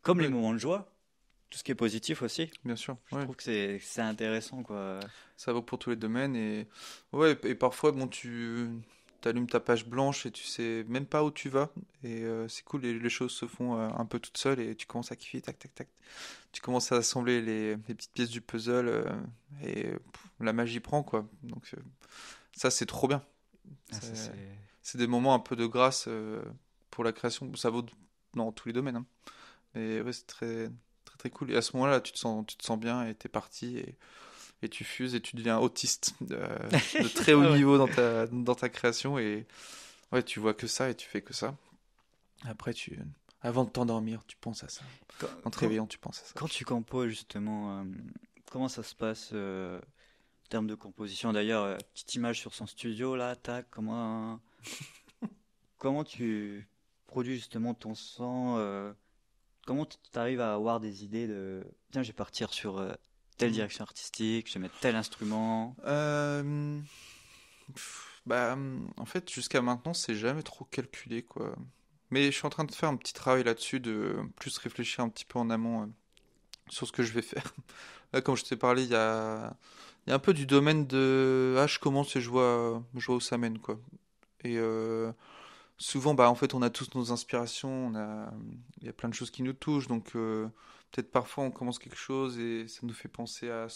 comme les Ouais, moments de joie, tout ce qui est positif aussi. bien sûr. Je Ouais. trouve que c'est intéressant, quoi. Ça vaut pour tous les domaines et ouais, et parfois bon, tu allumes ta page blanche et tu sais même pas où tu vas et c'est cool, les choses se font un peu toutes seules et tu commences à kiffer, tac tac tac. Tu commences à assembler les petites pièces du puzzle et la magie prend, quoi. Donc ça, c'est trop bien. Ah, ça, C'est c'est... c'est des moments un peu de grâce pour la création. Ça vaut dans tous les domaines, hein. Mais ouais, c'est très très très cool. Et à ce moment-là, tu te sens bien et t'es parti et tu fuses et tu deviens autiste de très haut Ah ouais. niveau dans ta création et ouais, tu vois que ça et tu fais que ça. Après, avant de t'endormir, tu penses à ça. Quand, En te quand, réveillant, tu penses à ça. quand tu composes, justement, comment ça se passe en termes de composition? D'ailleurs, petite image sur son studio, là, tac, comment tu produis justement ton son comment tu arrives à avoir des idées de tiens, je vais partir sur telle Mm. direction artistique, je vais mettre tel instrument. Bah, en fait, jusqu'à maintenant, c'est jamais trop calculé, quoi. Mais je suis en train de faire un petit travail là-dessus, de plus réfléchir un petit peu en amont sur ce que je vais faire. Là, comme je t'ai parlé, il y a un peu du domaine de ah, je commence et je vois où ça mène, quoi. Et souvent, bah, en fait, on a tous nos inspirations, il y a plein de choses qui nous touchent, donc peut-être parfois on commence quelque chose et ça nous fait penser à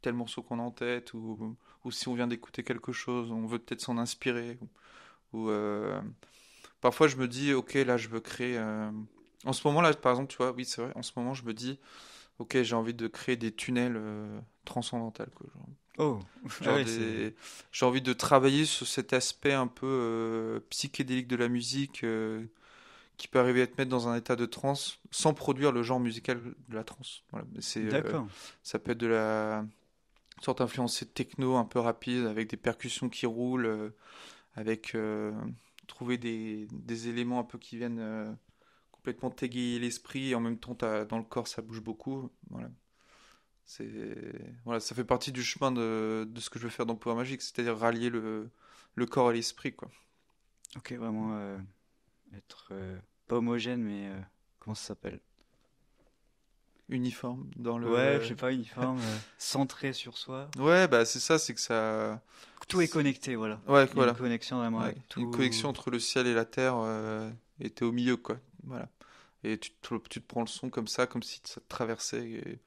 tel morceau qu'on a en tête, ou si on vient d'écouter quelque chose, on veut peut-être s'en inspirer, ou parfois je me dis, ok, là je veux créer. En ce moment là, par exemple, tu vois, oui, c'est vrai, en ce moment je me dis, ok, j'ai envie de créer des tunnels transcendantales, quoi. Oh, ah Genre ouais, c'est j'ai envie de travailler sur cet aspect un peu psychédélique de la musique qui peut arriver à te mettre dans un état de transe sans produire le genre musical de la transe. Voilà. d'accord. Ça peut être de la une sorte d'influencé techno un peu rapide avec des percussions qui roulent, avec trouver des éléments un peu qui viennent complètement t'égayer l'esprit et en même temps dans le corps ça bouge beaucoup. Voilà. Voilà, ça fait partie du chemin de ce que je veux faire dans Power Magic, c'est-à-dire rallier le corps et l'esprit, quoi. Ok, vraiment être pas homogène, mais comment ça s'appelle? Uniforme dans Ouais, je le. sais pas, uniforme, centré sur soi. Ouais, bah c'est ça, c'est que ça. Tout est connecté, voilà. Ouais, Il y a une voilà. connexion vraiment Ouais. avec Une tout. connexion entre le ciel et la terre, et t'es au milieu, quoi. Voilà. Et tu te prends le son comme ça, comme si ça te traversait,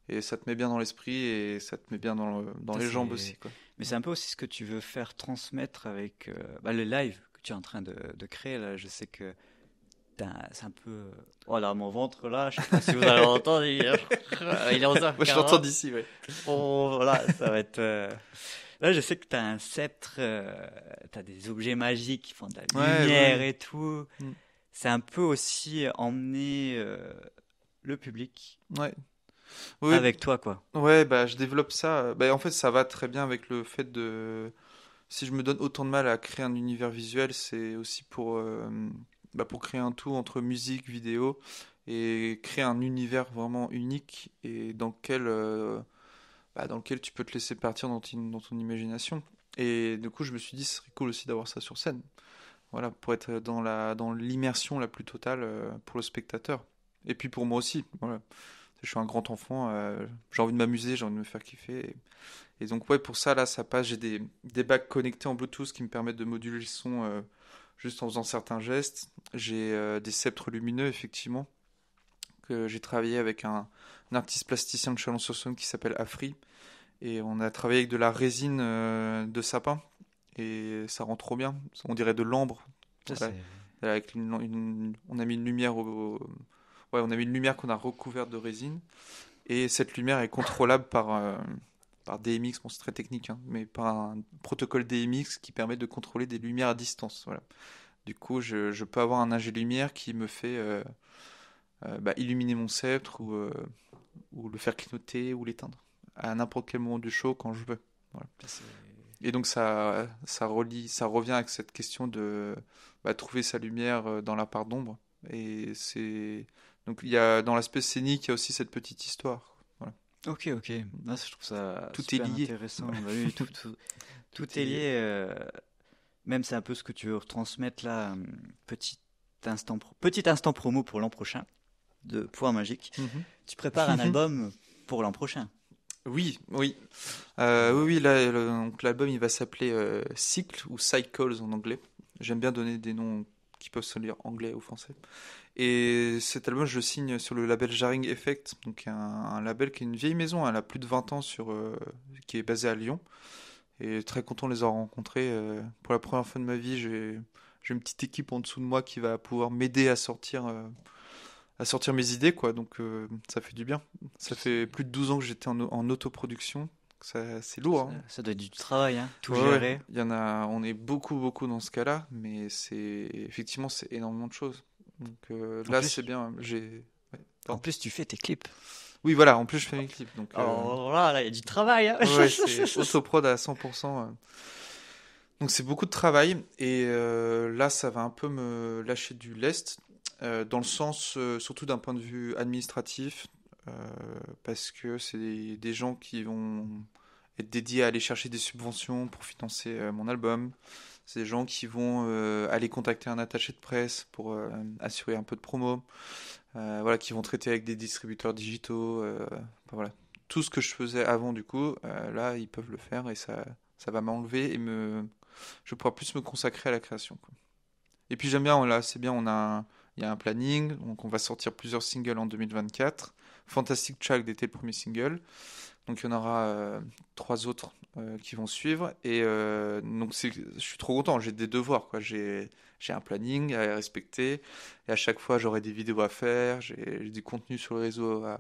et ça te met bien dans l'esprit, et ça te met bien dans Ça, les jambes aussi, c'est... quoi. Mais c'est un peu aussi ce que tu veux faire transmettre avec bah, le live que tu es en train de créer là. Je sais que c'est un peu. Oh là, mon ventre là, je sais pas si vous allez entendre, il est Moi, je l'entends 11h40. d'ici, ouais. Oh, voilà, ça va être. Là, je sais que tu as un sceptre, tu as des objets magiques qui font de la Ouais, lumière oui, et tout. oui. C'est un peu aussi emmener le public Ouais. Oui, avec toi, quoi. ouais, bah, je développe ça. Bah, en fait, ça va très bien avec le fait si je me donne autant de mal à créer un univers visuel, c'est aussi pour créer un tout entre musique, vidéo et créer un univers vraiment unique et dans lequel tu peux te laisser partir dans ton imagination. Et du coup, je me suis dit, ce serait cool aussi d'avoir ça sur scène. Voilà, pour être dans l'immersion la plus totale pour le spectateur. Et puis pour moi aussi. Voilà. Je suis un grand enfant, j'ai envie de m'amuser, j'ai envie de me faire kiffer. Et donc, ouais, pour ça, là, ça passe. J'ai des bacs connectés en Bluetooth qui me permettent de moduler le son juste en faisant certains gestes. J'ai des sceptres lumineux, effectivement, que j'ai travaillé avec un artiste plasticien de Chalon-sur-Saône qui s'appelle Afri. Et on a travaillé avec de la résine de sapin. Et ça rend trop bien. On dirait de l'ambre. Ça, Voilà. c'est- Avec on a mis une lumière ouais, on a mis une lumière qu'on a recouverte de résine. Et cette lumière est contrôlable par DMX. Bon, c'est très technique, hein, mais par un protocole DMX qui permet de contrôler des lumières à distance. Voilà. Du coup, je peux avoir un ingé lumière qui me fait illuminer mon sceptre ou le faire clignoter ou l'éteindre à n'importe quel moment du show quand je veux. Voilà. ça, c'est- Et donc ça revient avec cette question de trouver sa lumière dans la part d'ombre. Et c'est donc il y a dans l'aspect scénique, il y a aussi cette petite histoire. Voilà. Ok. Ah, je trouve ça Tout super est lié. intéressant. Bah oui, tout est lié. Même c'est un peu ce que tu veux retransmettre là. Petit instant promo pour l'an prochain de Pouvoir Magique. Mhm. Tu prépares un album pour l'an prochain. Oui. Oui, là, donc, l'album il va s'appeler Cycle ou Cycles en anglais. J'aime bien donner des noms qui peuvent se lire anglais ou français. Et cet album, je le signe sur le label Jarring Effect, donc un label qui est une vieille maison, elle a plus de 20 ans qui est basée à Lyon. Et très content de les avoir rencontrés. Pour la première fois de ma vie, j'ai une petite équipe en dessous de moi qui va pouvoir m'aider à sortir mes idées, quoi. Donc ça fait du bien. Ça fait plus de 12 ans que j'étais en autoproduction. C'est lourd, hein. Ça doit être du travail, hein, tout Ouais, gérer. ouais. On est beaucoup dans ce cas-là, mais effectivement, c'est énormément de choses. Donc En là, plus- c'est bien. Ouais, En pardon. plus, tu fais tes clips. Oui, voilà, en plus, je fais mes clips. Donc, Alors là, il y a du travail. Hein. ouais, c'est autoprod à 100%. Donc, c'est beaucoup de travail. Et là, ça va un peu me lâcher du lest, dans le sens, surtout d'un point de vue administratif, euh, parce que c'est des gens qui vont être dédiés à aller chercher des subventions pour financer mon album. C'est des gens qui vont aller contacter un attaché de presse pour assurer un peu de promo. Voilà, qui vont traiter avec des distributeurs digitaux. Voilà. Tout ce que je faisais avant, du coup, là, ils peuvent le faire et ça va m'enlever et je vais pouvoir plus me consacrer à la création, quoi. Et puis j'aime bien, là, c'est bien, il y a un planning, donc on va sortir plusieurs singles en 2024. Fantastic Child était le premier single. Donc il y en aura 3 autres qui vont suivre. Et donc je suis trop content, j'ai des devoirs, quoi. J'ai un planning à respecter. Et à chaque fois, j'aurai des vidéos à faire, j'ai du contenu sur le réseau à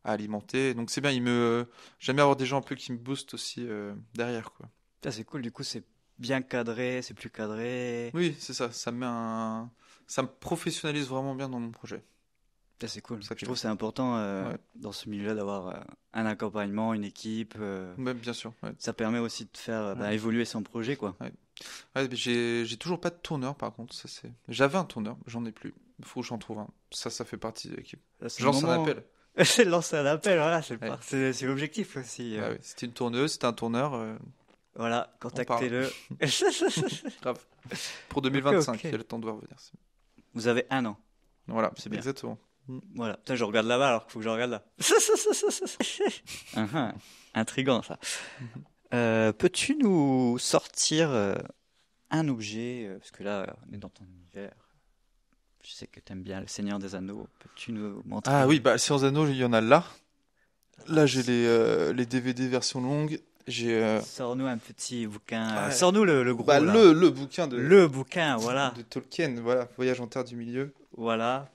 alimenter. Donc c'est bien, j'aime bien avoir des gens un peu qui me boostent aussi derrière, quoi. Ça, c'est cool. Du coup, c'est bien cadré, c'est plus cadré. Oui, c'est ça, ça me professionnalise vraiment bien dans mon projet. Ça, c'est cool. Ça que Je trouve que c'est important Ouais. dans ce milieu-là d'avoir un accompagnement, une équipe. Ouais, bien sûr, ouais. Ça permet aussi de faire Ouais. évoluer son projet, quoi. Ouais, mais j'ai toujours pas de tourneur, par contre. J'avais un tourneur, j'en ai plus. Il faut que j'en trouve un. Ça fait partie de l'équipe. Là, c'est Je le lance un moment- appel. C'est de lancer un appel, voilà, Ouais. c'est l'objectif aussi. Ouais, ouais. C'était une tourneuse, c'était un tourneur. Voilà, contactez-le. Grave. Pour 2025, ok. il y a le temps de voir venir. Vous avez un an. Voilà, C'est bien. exactement. Voilà. Putain, je regarde là-bas alors qu'il faut que je regarde là. Intriguant ça. Peux-tu nous sortir un objet, parce que là, on est dans ton univers. Je sais que tu aimes bien le Seigneur des Anneaux. Peux-tu nous montrer Ah oui, Sciences Anneaux, il y en a là. Là, j'ai les DVD version longue. J'ai Sors-nous un petit bouquin. Ouais. Sors-nous le gros. là. le bouquin Le bouquin, voilà. de Tolkien, voilà, Voyage en Terre du Milieu. Voilà.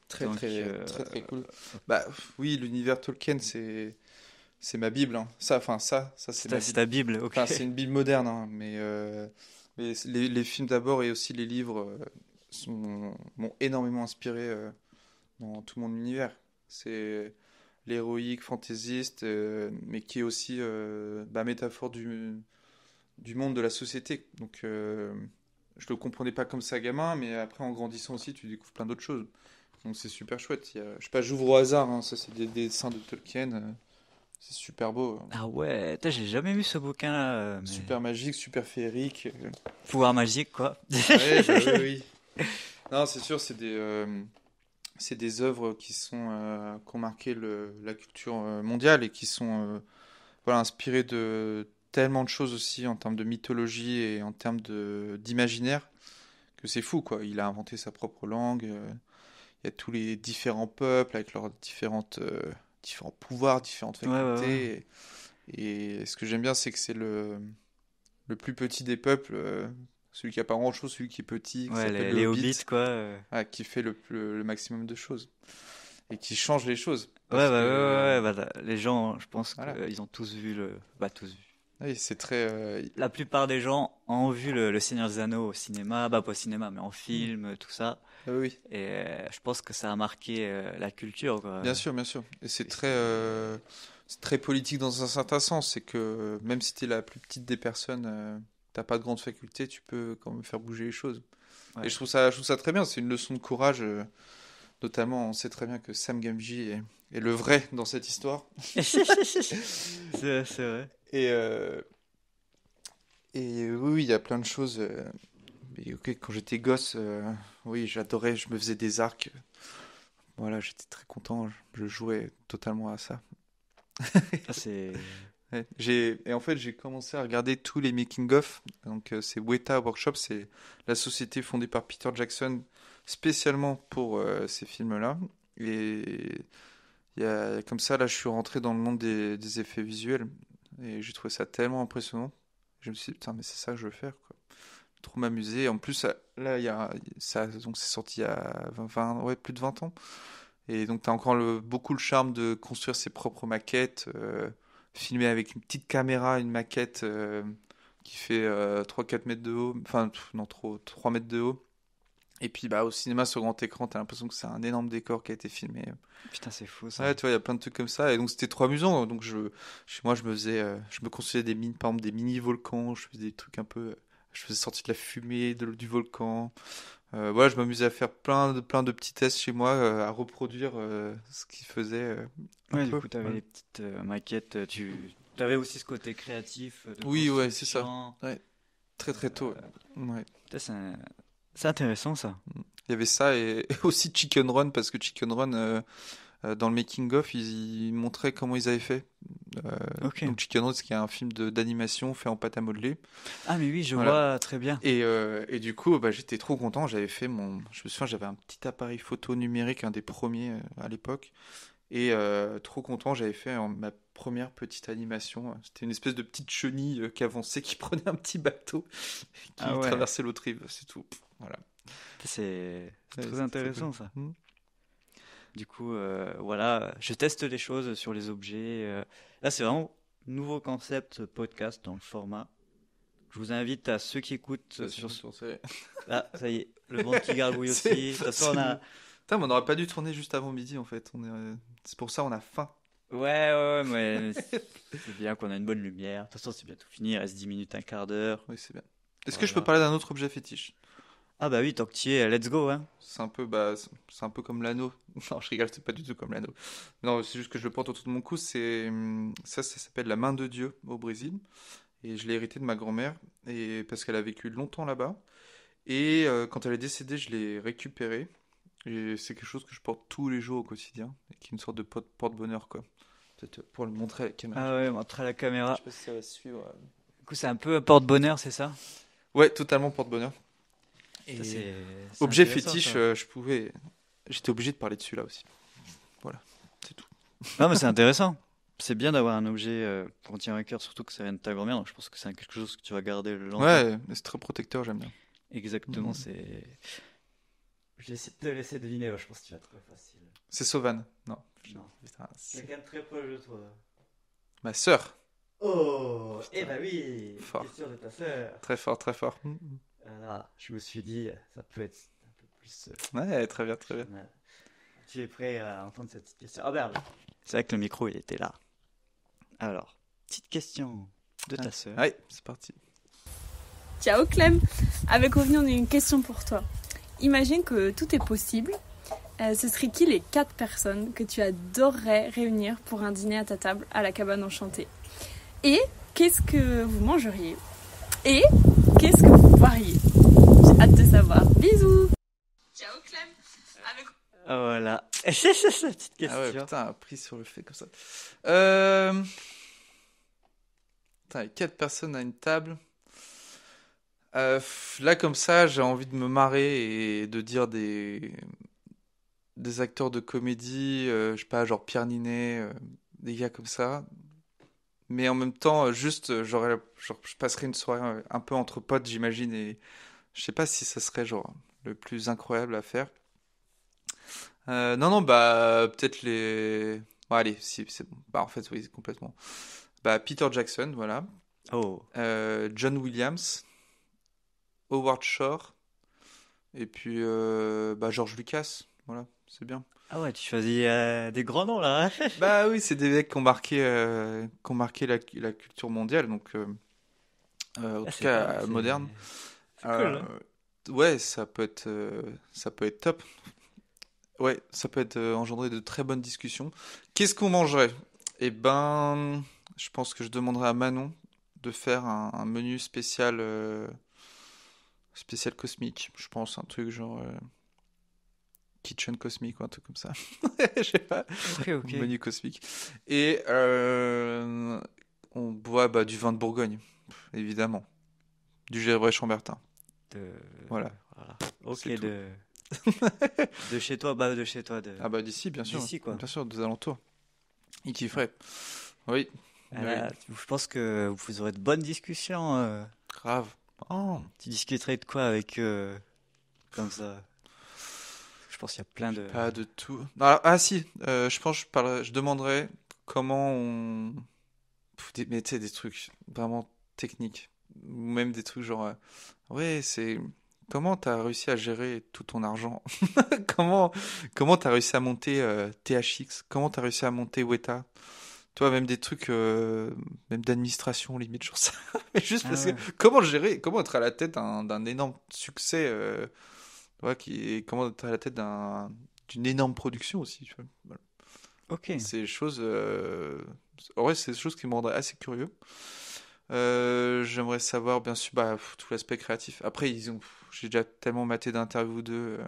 Très Donc, très cool. Oui, l'univers Tolkien, c'est ma Bible, hein. Ça c'est ma C'est Bible. ta Bible, ok. Enfin, c'est une Bible moderne, hein, mais les films d'abord et aussi les livres m'ont énormément inspiré dans tout mon univers. C'est l'héroïque, fantaisiste, mais qui est aussi métaphore du monde, de la société. Donc, je le comprenais pas comme ça gamin, mais après, en grandissant aussi, tu découvres plein d'autres choses. Donc c'est super chouette. Je sais pas, j'ouvre au hasard, hein, ça c'est des dessins de Tolkien. C'est super beau. Ah ouais, putain, j'ai jamais vu ce bouquin-là. Mais... Super magique, super féerique. Pouvoir magique, quoi. Ouais, bah oui, oui. Non, c'est sûr, c'est des œuvres qui ont marqué la culture mondiale et qui sont voilà, inspirées de tellement de choses aussi en termes de mythologie et en termes d'imaginaire que c'est fou, quoi. Il a inventé sa propre langue. Il y a tous les différents peuples avec leurs différents pouvoirs, différentes facultés. Ouais. Et ce que j'aime bien, c'est que c'est le plus petit des peuples, celui qui a pas grand-chose, celui qui est petit, qui Ouais, s'appelle les le Hobbit, hobbits, quoi. qui fait le maximum de choses et qui change les choses. Ouais, Parce ouais, bah, les gens, je pense Voilà. qu'ils ont tous vu tous vu. oui, c'est très. La plupart des gens ont vu le Seigneur des Anneaux au cinéma, pas au cinéma, mais en film, tout ça. Oui, Et je pense que ça a marqué la culture, quoi. bien sûr, bien sûr. Et c'est très politique dans un certain sens. C'est que même si tu es la plus petite des personnes, t'as pas de grandes facultés, tu peux quand même faire bouger les choses. Ouais. Et je trouve ça très bien. C'est une leçon de courage. Notamment, on sait très bien que Sam Gamgee est le vrai dans cette histoire. C'est vrai. Et oui, il y a plein de choses. Mais ok, quand j'étais gosse, oui, j'adorais, je me faisais des arcs. Voilà, j'étais très content, je jouais totalement à ça. Ah, c'est... Ouais. Et en fait, j'ai commencé à regarder tous les making-of. Donc, c'est Weta Workshop, c'est la société fondée par Peter Jackson spécialement pour ces films-là. Et comme ça, là, je suis rentré dans le monde des effets visuels. Et j'ai trouvé ça tellement impressionnant. Je me suis dit, putain, mais c'est ça que je veux faire, quoi. Trop m'amuser. En plus, là, donc c'est sorti il y a plus de 20 ans. Et donc, tu as encore beaucoup le charme de construire ses propres maquettes, filmer avec une petite caméra, une maquette qui fait 3-4 mètres de haut. Enfin, non, 3 mètres de haut. Et puis, au cinéma, sur grand écran, tu as l'impression que c'est un énorme décor qui a été filmé. Putain, c'est fou, ça. Ouais, tu vois, il y a plein de trucs comme ça. Et donc, c'était trop amusant. Donc, chez moi, je me construisais par exemple, des mini-volcans. Je faisais des trucs un peu. Je faisais sortir de la fumée du volcan. Voilà, je m'amusais à faire plein de petits tests chez moi, à reproduire ce qu'ils faisaient. Ouais, un du peu. coup, t'avais Ouais. les petites maquettes. T'avais aussi ce côté créatif. De Oui, ouais, c'est ça. construction. Très, très tôt. Ouais. Putain, c'est intéressant, ça. Il y avait ça et aussi Chicken Run, parce que Chicken Run, dans le making-of, ils montraient comment ils avaient fait. Ok. Donc Chicken Run, c'est un film d'animation fait en pâte à modeler. Ah, mais oui, je Voilà. vois très bien. Et du coup, j'étais trop content. Je me souviens, j'avais un petit appareil photo numérique, un des premiers à l'époque. Et trop content, j'avais fait ma première petite animation. C'était une espèce de petite chenille qui avançait, qui prenait un petit bateau, qui Ah ouais. traversait l'autre rive. C'est tout. Voilà. C'est Ouais, très c'était intéressant, cool. ça. Du coup, voilà, je teste les choses sur les objets. Là, c'est vraiment nouveau concept podcast dans le format. Je vous invite à ceux qui écoutent sur ce... Ah, ça y est, le ventre qui gargouille aussi. De toute façon, on a... Putain, mais on n'aurait pas dû tourner juste avant midi en fait. C'est pour ça on a faim. Ouais, mais c'est bien qu'on a une bonne lumière. De toute façon, c'est bientôt fini, il reste 10 minutes, un quart d'heure. Oui, c'est bien. Est-ce que Voilà. je peux parler d'un autre objet fétiche? Ah bah oui, tant que tu y es, let's go, hein. C'est un peu comme l'anneau. Non, je rigole, c'est pas du tout comme l'anneau. Non, c'est juste que je le porte autour de mon cou. Ça s'appelle la main de Dieu au Brésil. Et je l'ai hérité de ma grand-mère, parce qu'elle a vécu longtemps là-bas. Et quand elle est décédée, je l'ai récupérée. Et c'est quelque chose que je porte tous les jours au quotidien. Et qui est une sorte de porte-bonheur, quoi. Peut-être pour le montrer à la caméra. Ah ouais, montre à la Je caméra. sais pas si ça va se suivre. Du coup, c'est un peu porte-bonheur, c'est ça? Ouais, totalement porte-bonheur. Ça, Et c'est objet intéressant, fétiche, ça. j'étais obligé de parler dessus là aussi. Voilà, c'est tout. Non, mais c'est intéressant. C'est bien d'avoir un objet pour tenir à cœur, surtout que ça vient de ta grand-mère. Donc je pense que c'est quelque chose que tu vas garder le lendemain. Ouais, mais c'est très protecteur, j'aime bien. Exactement, c'est. Je vais essayer de te laisser deviner. Je pense que tu vas trouver facile. C'est Sauvan. Non. Non. Putain, Quelqu'un de très proche de toi. ma sœur. Oh, eh ben oui. Fort. Question de ta sœur. Très fort, très fort. Voilà, je me suis dit, ça peut être un peu plus. Ouais, très bien, très bien. Personnel. Tu es prêt à entendre cette petite question? Ah ben, c'est vrai que le micro il était là. Alors, petite question de ta sœur. Ouais, c'est parti. Ciao Clem. Avec Ovni, on a une question pour toi. Imagine que tout est possible, ce serait qui les 4 personnes que tu adorerais réunir pour un dîner à ta table à la cabane enchantée? Et qu'est-ce que vous mangeriez? Et qu'est-ce que vous boiriez? J'ai hâte de savoir. Bisous! Ciao Clem! Avec... Voilà. C'est ça, la petite question. Ah ouais, putain, pris sur le fait comme ça. Putain, 4 personnes à une table. Là, comme ça, j'ai envie de me marrer et de dire des acteurs de comédie, je sais pas, genre Pierre Ninet, des gars comme ça. Mais en même temps, juste, genre, je passerai une soirée un peu entre potes, j'imagine, et je sais pas si ça serait genre le plus incroyable à faire. Non, bah, peut-être les... Bon, allez, si, c'est bon. Bah, en fait, oui, complètement. Bah, Peter Jackson, voilà. Oh. John Williams, Howard Shore, et puis bah, George Lucas, voilà, c'est bien. Ah ouais, tu choisis des grands noms là. Hein. Bah oui, c'est des mecs qui ont marqué la culture mondiale, donc en tout C'est cas pas- c'est- moderne. C'est cool. Hein. Ouais, ça peut être top. Ouais, ça peut être engendrer de très bonnes discussions. Qu'est-ce qu'on mangerait? Eh ben, je pense que je demanderai à Manon de faire un menu spécial cosmique. Je pense un truc genre kitchen cosmique ou un truc comme ça. Je sais pas. Ok. Menu cosmique. Et on boit du vin de Bourgogne, évidemment. Du Gevrey-Chambertin. Voilà. Ok, C'est tout. de chez toi, de chez toi. Ah bah d'ici, bien sûr. D'ici, quoi. Bien sûr, des alentours. Il kifferait. Oui. Je pense que vous aurez de bonnes discussions. Grave. Oh. Tu discuterais de quoi avec eux comme ça? Je pense qu'il y a plein de... Pas de tout. Ah si, je pense que je demanderais comment on... Mais tu sais, des trucs vraiment techniques. Ou même des trucs genre... ouais, c'est... Comment t'as réussi à gérer tout ton argent? Comment t'as réussi à monter THX? Comment t'as réussi à monter Weta? Toi, même des trucs, même d'administration, limite, genre ça. Mais juste parce que, comment être à la tête d'un énorme succès, comment être à la tête d'une énorme production aussi, tu vois. Voilà. Ok. C'est des choses, en vrai, c'est des choses qui me rendraient assez curieux. J'aimerais savoir, bien sûr, tout l'aspect créatif. Après, j'ai déjà tellement maté d'interviews d'eux,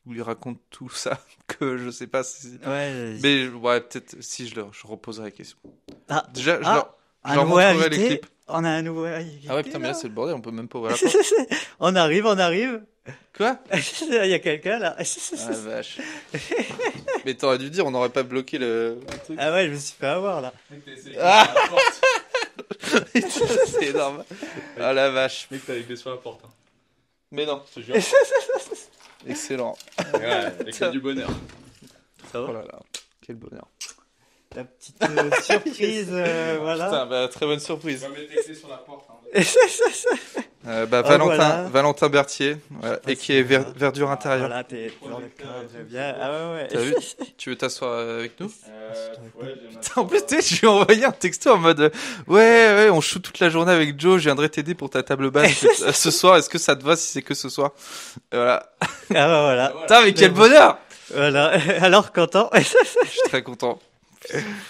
où ils racontent tout ça, que je sais pas si... Ouais. Mais ouais, peut-être si je reposerai la question. Ah. Déjà, Un je leur nouveau montrerai invité. les clips. On a un nouveau invité. Ah ouais, putain, mais là, c'est le bordel, on peut même pas ouvrir la porte. On arrive. Quoi? Il y a quelqu'un là. Ah la vache. Mais t'aurais dû dire, on n'aurait pas bloqué le truc. Ah ouais, je me suis fait avoir là. Ah c'est énorme. Ah la vache. Mec, t'avais clé sur la porte. Hein. Mais non. Je te jure. Excellent. Ouais, avec du bonheur. Ça va? Oh là là, quel bonheur. La petite surprise, voilà. Putain, très bonne surprise. Je vais mettre tes clés sur la porte. Hein. Voilà. Valentin Berthier, voilà, et qui est verdure intérieure. Voilà, t'es dans le cadre, bien. Ah ouais. T'as vu? Tu veux t'asseoir avec nous? Ouais, j'ai Putain, en plus, je lui ai envoyé un texto en mode ouais, on shoot toute la journée avec Joe, je viendrai t'aider pour ta table basse ce soir, est-ce que ça te va si c'est que ce soir? Et voilà. Ah bah voilà. Putain, mais quel bonheur! Voilà. Alors, content. Je suis très content.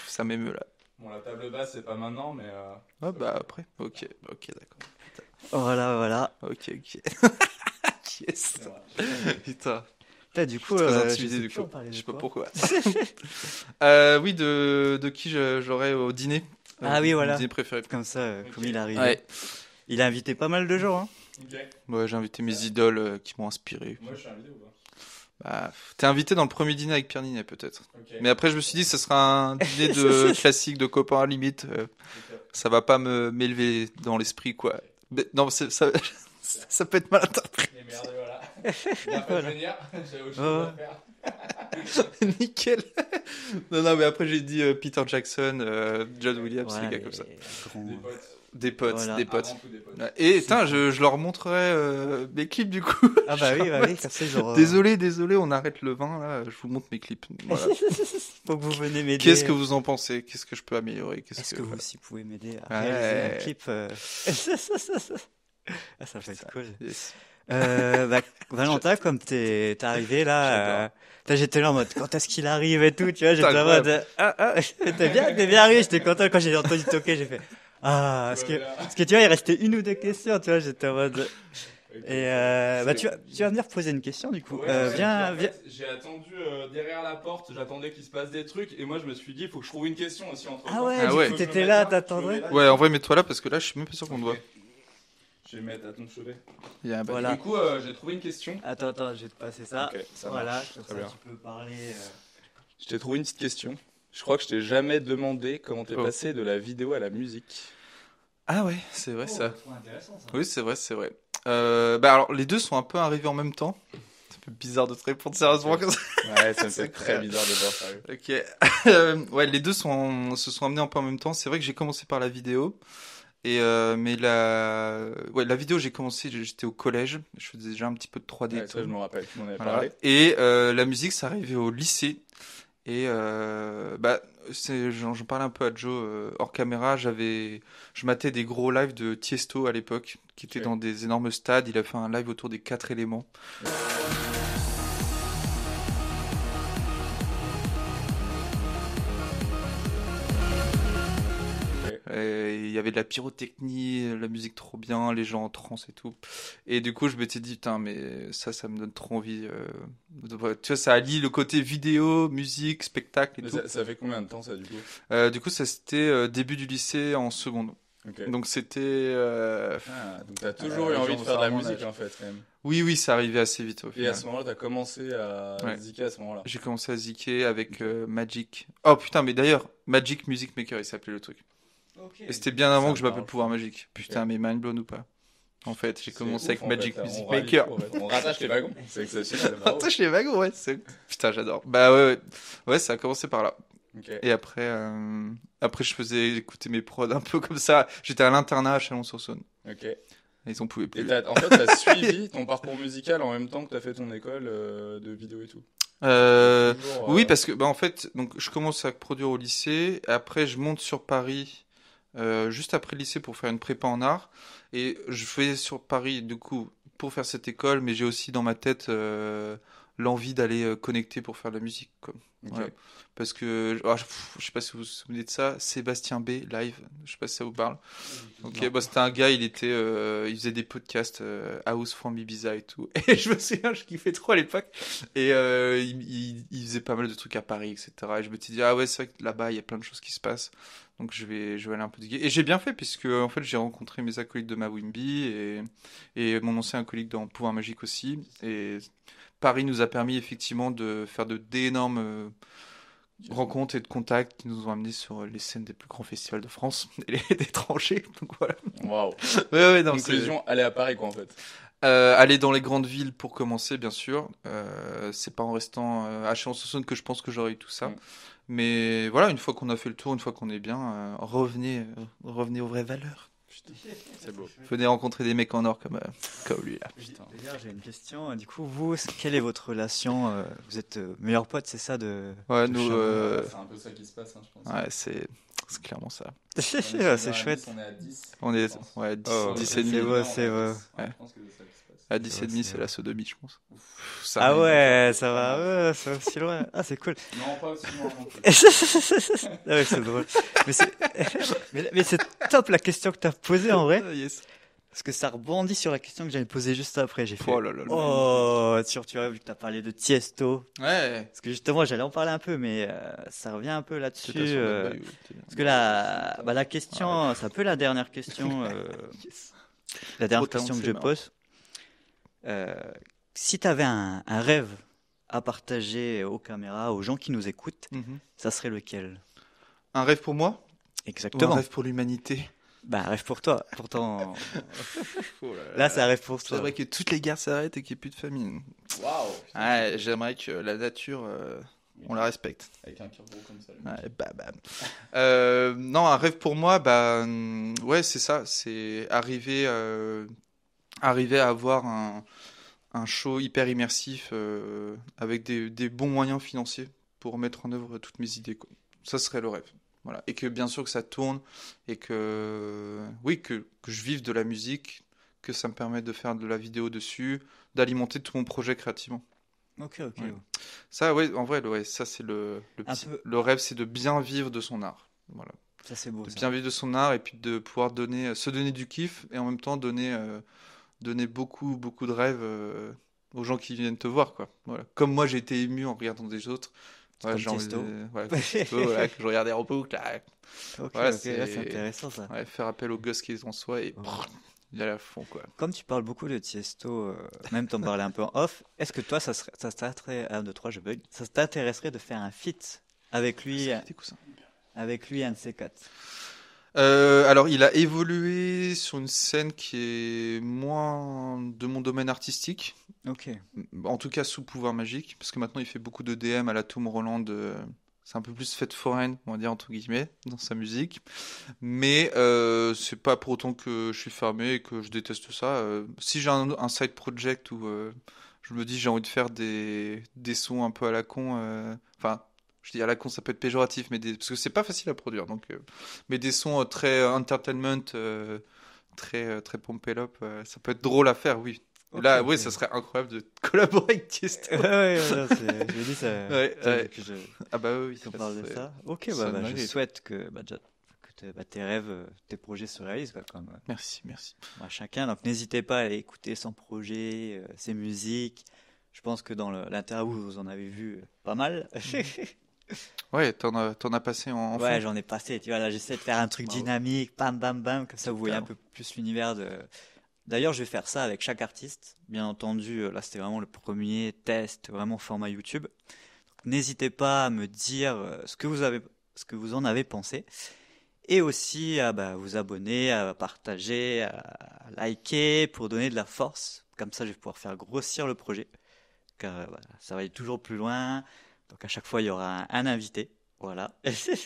Ça m'émeut là. Bon, la table basse, c'est pas maintenant, mais. Ah bah après. Ok, d'accord. Voilà. Ok. Yes. Putain. Putain, du coup, Très je intimidé sais du plus, on coup. parlait de Je sais pas quoi. pourquoi. Oui, de qui j'aurais au dîner. Ah oui, voilà. Mon dîner préféré. Comme ça, comme il arrive. Ouais. Il a invité pas mal de gens. Hein. Ok. Ouais, j'ai invité mes idoles qui m'ont inspiré. Moi, je suis invité ou pas? T'es invité dans le premier dîner avec Pierre Ninet peut-être. Ok. Mais après je me suis dit ce sera un dîner de classique de copains à limite. Ça va pas m'élever dans l'esprit quoi. Mais, non, ça peut être mal interprété. Et merde, voilà. Il a pas de venir. J'avais autre chose à faire. Nickel. Non, mais après j'ai dit Peter Jackson, John Williams, Voilà, des gars comme ça. Des potes. Voilà. Des potes. Avant tout, des potes. Ouais. Et putain, je leur montrerai mes clips du coup. Ah bah oui, comme ça, ils auront... Désolé, on arrête le vin là. Je vous montre mes clips. Voilà. Faut que vous venez m'aider. Qu'est-ce que vous en pensez? Qu'est-ce que je peux améliorer? Est-ce que vous aussi pouvez m'aider à Ouais. réaliser un clip Ah, ça peut être cool. Yes. Valentin, comme t'es arrivé là, j'étais là en mode quand est-ce qu'il arrive et tout, tu vois, j'étais en mode t'es bien arrivé, j'étais content quand j'ai entendu toquer, j'ai fait parce que tu vois, il restait une ou deux questions, tu vois, j'étais en mode et tu vas venir poser une question du coup. Viens. J'ai attendu derrière la porte, j'attendais qu'il se passe des trucs et moi je me suis dit il faut que je trouve une question aussi entre Ah ouais, t'étais là, t'attendrais. Ouais, en vrai, mets-toi là parce que là, je suis même pas sûr qu'on te voit. Je vais mettre à ton chevet. Voilà. Du coup, j'ai trouvé une question. Attends, je vais te passer ça. Ok, ça voilà, marche. comme Très ça bien. tu peux parler. Je t'ai trouvé une petite question. Je crois que je t'ai jamais demandé comment t'es Oh. passé de la vidéo à la musique. Ah ouais, c'est vrai ça. Intéressant ça. Oui, c'est vrai. Alors, les deux sont un peu arrivés en même temps. C'est un peu bizarre de te répondre sérieusement comme ça. Ouais, ça me C'est fait très incroyable. bizarre de voir ça. Ok. Ouais, les deux se sont amenés un peu en même temps. C'est vrai que j'ai commencé par la vidéo. Mais la vidéo, j'ai commencé, j'étais au collège. Je faisais déjà un petit peu de 3D. Ouais, et ça, tout. je me rappelle, tu m'en avais Voilà. parlé. Et la musique, ça arrivait au lycée. Et j'en parlais un peu à Joe hors caméra. Je matais des gros lives de Tiesto à l'époque, qui étaient Ok. dans des énormes stades. Il a fait un live autour des 4 éléments. Et il y avait de la pyrotechnie, la musique trop bien, les gens en transe et tout. Et du coup, je m'étais dit, putain, mais ça me donne trop envie. Tu vois, ça allie le côté vidéo, musique, spectacle et Mais tout. ça fait combien de temps ça du coup? Du coup, ça c'était début du lycée en seconde. Ok. Donc c'était... Donc t'as toujours eu envie de faire de la musique en fait quand même. Oui, ça arrivait assez vite au Et final. à ce moment-là, t'as commencé à Ouais. ziker à ce moment-là. J'ai commencé à ziker avec Magic. Oh putain, mais d'ailleurs, Magic Music Maker, il s'appelait le truc. Et c'était bien avant Ça que je me m'appelle parle. Pouvoir Magique. Putain, mais mind blown ou pas? En fait, j'ai commencé C'est avec ouf, en Magic fait, Music on rallie Maker. tout, en fait. On rattache les wagons. C'est exceptionnel. Bravo. Attache les wagons, ouais. Putain, j'adore. Bah ouais. Ouais, ça a commencé par là. Ok. Et après, je faisais écouter mes prods un peu comme ça. J'étais à l'internat à Chalon-sur-Saône. Ok. Et ils en pouvaient Et plus. en fait, t'as suivi ton parcours musical en même temps que t'as fait ton école de vidéo et tout. Toujours, Oui, parce que en fait, donc je commence à produire au lycée. Après, je monte sur Paris juste après le lycée pour faire une prépa en art. Et je fais sur Paris du coup pour faire cette école, mais j'ai aussi dans ma tête l'envie d'aller connecter pour faire de la musique, quoi. Ok. Voilà. Parce que je sais pas si vous vous souvenez de ça, Sébastien B live, je sais pas si ça vous parle. Ok, bah c'était un gars, il faisait des podcasts House from Ibiza et tout. Et je me souviens, je kiffais trop à l'époque. Et il faisait pas mal de trucs à Paris, etc. Et je me suis dit ah ouais, c'est vrai que là-bas il y a plein de choses qui se passent. Donc je vais aller un peu diguer. Et j'ai bien fait puisque en fait j'ai rencontré mes acolytes de ma Wimby et mon ancien acolyte dans Pouvoir Magique aussi. Et Paris nous a permis effectivement de faire d'énormes rencontres et de contacts qui nous ont amenés sur les scènes des plus grands festivals de France et d'étrangers. Donc voilà. Waouh. Ouais, non, Conclusion, aller à Paris quoi en fait. aller dans les grandes villes pour commencer, bien sûr. C'est pas en restant à Chalon-sur-Saône que je pense que j'aurais eu tout ça. Mm. Mais voilà, une fois qu'on a fait le tour, une fois qu'on est bien, revenez aux vraies valeurs. C'est beau. Venez rencontrer des mecs en or comme lui là. D'ailleurs, j'ai une question. Du coup, vous, quelle est votre relation Vous êtes meilleurs potes, c'est ça de Ouais, de nous, Charles C'est un peu ça qui se passe, hein, je pense. ouais, c'est clairement ça. C'est chouette. On est à 10. On est, je pense. ouais, 10, Oh, 10 c'est et demi. beau, c'est beau. Ouais, Ouais. je pense que c'est ça qui se passe. À 10 et demi, c'est c'est la sodomie, je pense. Ça Ah m'aide. ouais, ça va, ça va aussi loin. Ah, c'est cool. Non, pas aussi loin non plus. Ah ouais, c'est drôle. Mais mais c'est top la question que t'as posée en vrai. Ah, yes. Parce que ça rebondit sur la question que j'avais posée juste après. J'ai fait. Oh là là là. Oh, tu as vu que t'as parlé de Tiesto. Ouais. Parce que justement, j'allais en parler un peu, mais ça revient un peu là-dessus. C'était sur la baille, ouais, t'es bien. Parce que la question, c'est un peu la dernière question. La dernière Trop question que je talentueux, pose. Si tu avais un rêve à partager aux caméras, aux gens qui nous écoutent, Mhm. ça serait lequel? Un rêve pour moi ou un Exactement. rêve pour l'humanité? Bah, un rêve pour toi. Pourtant, Oh là, c'est un rêve pour toi. J'aimerais que toutes les guerres s'arrêtent et qu'il n'y ait plus de famine. Waouh. Ouais, j'aimerais que la nature, on la respecte. Avec un cœur gros comme ça. le mec. Ouais, non, un rêve pour moi, ouais, c'est ça. C'est arriver à avoir un show hyper immersif avec des bons moyens financiers pour mettre en œuvre toutes mes idées, quoi. Ça serait le rêve. Voilà. Et que bien sûr que ça tourne et que je vive de la musique, que ça me permet de faire de la vidéo dessus, d'alimenter tout mon projet créativement. Ok. Ouais. Ça, ouais, en vrai, ouais, ça c'est le rêve, c'est de bien vivre de son art. Voilà. Ça, c'est beau. De bien vivre de son art et puis de pouvoir se donner du kiff et en même temps donner beaucoup, beaucoup de rêves aux gens qui viennent te voir, quoi. Voilà. Comme moi, j'ai été ému en regardant des autres. Comme Tiesto. Voilà, que je regardais en boucle. Là. Ok, Voilà, c'est intéressant ça. Ouais, faire appel au gosse qui est en soi et il est à fond, quoi. Comme tu parles beaucoup de Tiesto, même t'en parlais un peu en off, est-ce que toi, ça t'intéresserait, 1, 2, 3, je bug, ça t'intéresserait de faire un feat avec lui, un de ces 4? Alors, il a évolué sur une scène qui est moins de mon domaine artistique. Ok. En tout cas, sous pouvoir magique, parce que maintenant, il fait beaucoup de DM à la Tomorrowland. C'est un peu plus fête foraine, on va dire, entre guillemets, dans sa musique. Mais c'est pas pour autant que je suis fermé et que je déteste ça. Si j'ai un side project où je me dis j'ai envie de faire des sons un peu à la con, enfin... Je dis à la con, ça peut être péjoratif, mais parce que c'est pas facile à produire. Donc, mais des sons très entertainment, très pump it up, ça peut être drôle à faire, oui. Okay, là, oui, ça serait incroyable de collaborer avec Tiesto. Je me dis ça. Ah bah oui, on parle de ça. Ok, je souhaite que tes rêves, tes projets se réalisent, quoi, comme. Merci. Chacun. Donc n'hésitez pas à aller écouter son projet, ses musiques. Je pense que dans l'interview, vous en avez vu pas mal. Ouais, t'en as passé en ouais, j'en ai passé. Tu vois, là, j'essaie de faire un truc dynamique, bam, bam, bam, comme ça, vous voyez un peu plus l'univers de. D'ailleurs, je vais faire ça avec chaque artiste. Bien entendu, là, c'était vraiment le premier test, vraiment format YouTube. Donc, n'hésitez pas à me dire ce que vous en avez pensé, et aussi à vous abonner, à partager, à liker pour donner de la force. Comme ça, je vais pouvoir faire grossir le projet, car ça va aller toujours plus loin. Donc à chaque fois, il y aura un invité. Voilà.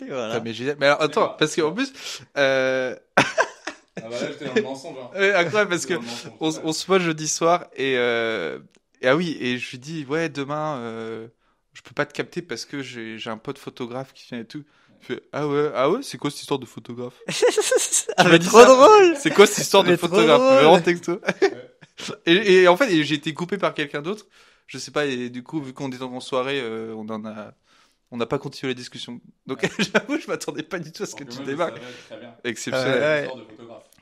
Voilà. Mais alors, attends, parce qu'en plus... Ah bah là, j'étais dans le mensonge. Incroyable, parce que on se voit jeudi soir et ah oui, et je lui dis, ouais, demain, je peux pas te capter parce que j'ai un pote photographe qui vient et tout. Il fait, ah ouais, c'est quoi cette histoire de photographe? Mais trop drôle! C'est quoi cette histoire de photographe? Vraiment texto. Et en fait, j'ai été coupé par quelqu'un d'autre. Je sais pas, et du coup, vu qu'on est en soirée, on n'a pas continué la discussion. Donc, j'avoue, je m'attendais pas du tout à ce que tu débarques. Exceptionnel.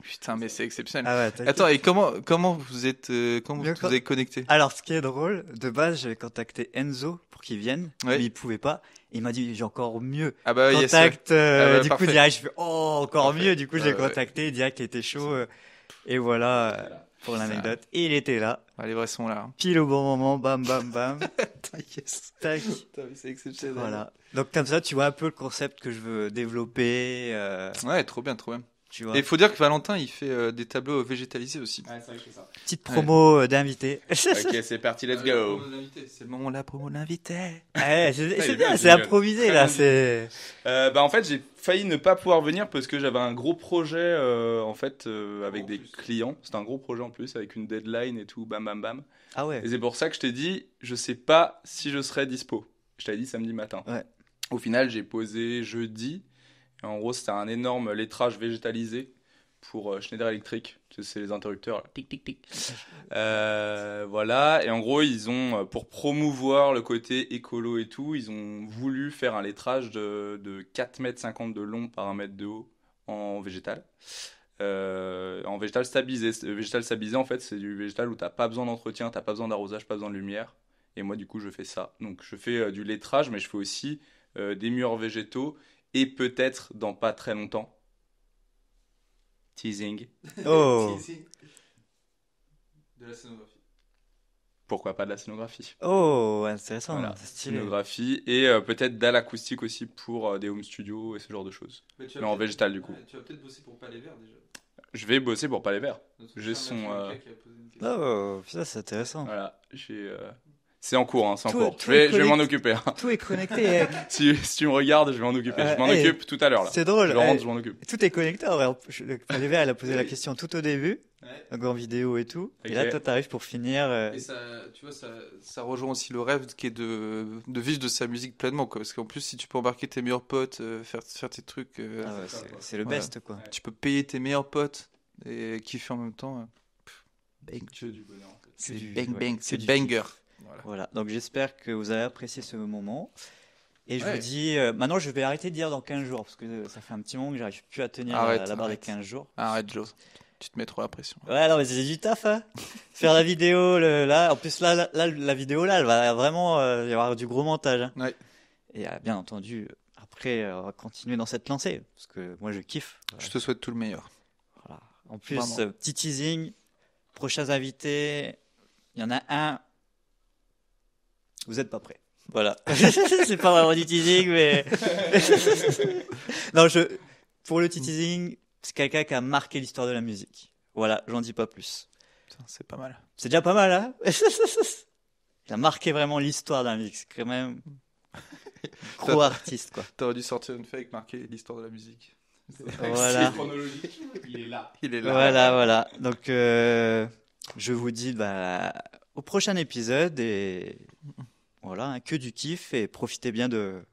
Putain, mais c'est exceptionnel. Ah ouais, attends, et comment vous avez connecté? Alors, ce qui est drôle, de base, j'avais contacté Enzo pour qu'il vienne, mais il pouvait pas. Il m'a dit, j'ai encore mieux. Ah bah, contact, du parfait. coup, direct, je fais, encore mieux. Du coup, je l'ai contacté, direct, il était chaud. Et voilà. Pour l'anecdote, et il était là. Les vrais sont là. Pile au bon moment, bam, bam, bam. Yes. Tac. C'est exceptionnel. Voilà. Donc comme ça, tu vois un peu le concept que je veux développer. Ouais, trop bien. Tu vois. Et il faut dire que Valentin, il fait des tableaux végétalisés aussi. Ouais, c'est vrai que je fais ça. Petite promo d'invité. Ok, c'est parti, let's go. C'est le moment de la promo de l'invité. Ouais, c'est bien, c'est improvisé là. En fait, j'ai failli ne pas pouvoir venir parce que j'avais un gros projet avec des clients. C'était un gros projet en plus avec une deadline et tout, bam bam bam. Ah ouais. Et c'est pour ça que je t'ai dit, je sais pas si je serai dispo. Je t'avais dit samedi matin. Ouais. Au final, j'ai posé jeudi. Et en gros, c'était un énorme lettrage végétalisé pour Schneider Electric. C'est les interrupteurs. Tic, tic, tic. Voilà. Et en gros, ils ont, pour promouvoir le côté écolo et tout, ils ont voulu faire un lettrage de 4,50 m de long par 1 m de haut en végétal. En végétal stabilisé. Végétal stabilisé, en fait, c'est du végétal où t'as pas besoin d'entretien, t'as pas besoin d'arrosage, pas besoin de lumière. Et moi, du coup, je fais ça. Donc, je fais du lettrage, mais je fais aussi des murs végétaux. Et peut-être dans pas très longtemps. Teasing. Oh. Teasing. De la scénographie. Pourquoi pas de la scénographie? Oh, intéressant. Voilà, c'est stylé. Scénographie et peut-être de l'acoustique aussi pour des home studios et ce genre de choses. Mais en végétal du coup. Tu vas peut-être bosser pour Palais Vert déjà. Je vais bosser pour Palais Vert. J'ai son. Oh, ça c'est intéressant. Voilà, c'est en cours, c'est en cours. Je vais m'en occuper. Tout est connecté. si tu me regardes, je vais m'en occuper. Je m'en occupe tout à l'heure là. C'est drôle. Je rentre, je m'en occupe. Tout est connecté. Palais Vert, elle a posé la question tout au début, donc en vidéo et tout. Okay. Et là, toi, t'arrives pour finir. Et ça, tu vois, ça rejoint aussi le rêve qui est de vivre de sa musique pleinement, quoi. Parce qu'en plus, si tu peux embarquer tes meilleurs potes, faire tes trucs, c'est le best, quoi. Tu peux payer tes meilleurs potes et kiffer en même temps. Bang. Que du bonheur. En fait. C'est du- bang ouais, bang, que c'est du banger. Voilà. Voilà, donc j'espère que vous avez apprécié ce moment. Et je Ouais. vous dis, maintenant je vais arrêter de dire dans 15 jours, parce que ça fait un petit moment que j'arrive plus à tenir Arrête, la barre des arrête. 15 jours. Arrête Joe, tu te mets trop la pression. Ouais, non, mais c'est du taf, hein. Faire la vidéo, là, en plus, là, la vidéo, là, elle va vraiment, il va y avoir du gros montage, hein. Ouais. Et bien entendu, après, on va continuer dans cette lancée, parce que moi, je kiffe. Je te souhaite tout le meilleur. Voilà. En plus, Vraiment. petit teasing, prochains invités, il y en a un. Vous êtes pas prêts. Voilà. C'est pas vraiment du teasing, mais. Non, pour le teasing, c'est quelqu'un qui a marqué l'histoire de la musique. Voilà, j'en dis pas plus. Putain, c'est pas mal. C'est déjà pas mal, hein? Il a marqué vraiment l'histoire de la musique. C'est quand même gros artiste, quoi. T'aurais dû sortir une fake marquer l'histoire de la musique. Voilà. C'est chronologique. Il est là. Il est là. Voilà. Donc, je vous dis au prochain épisode et voilà, hein, que du kiff et profitez bien de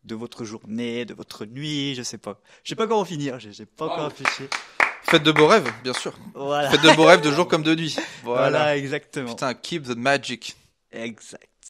votre journée, de votre nuit, je sais pas comment finir, j'ai pas encore réfléchi. Faites de beaux rêves, bien sûr. Voilà. Faites de beaux rêves de jour comme de nuit. Voilà, exactement. Putain, keep the magic. Exact.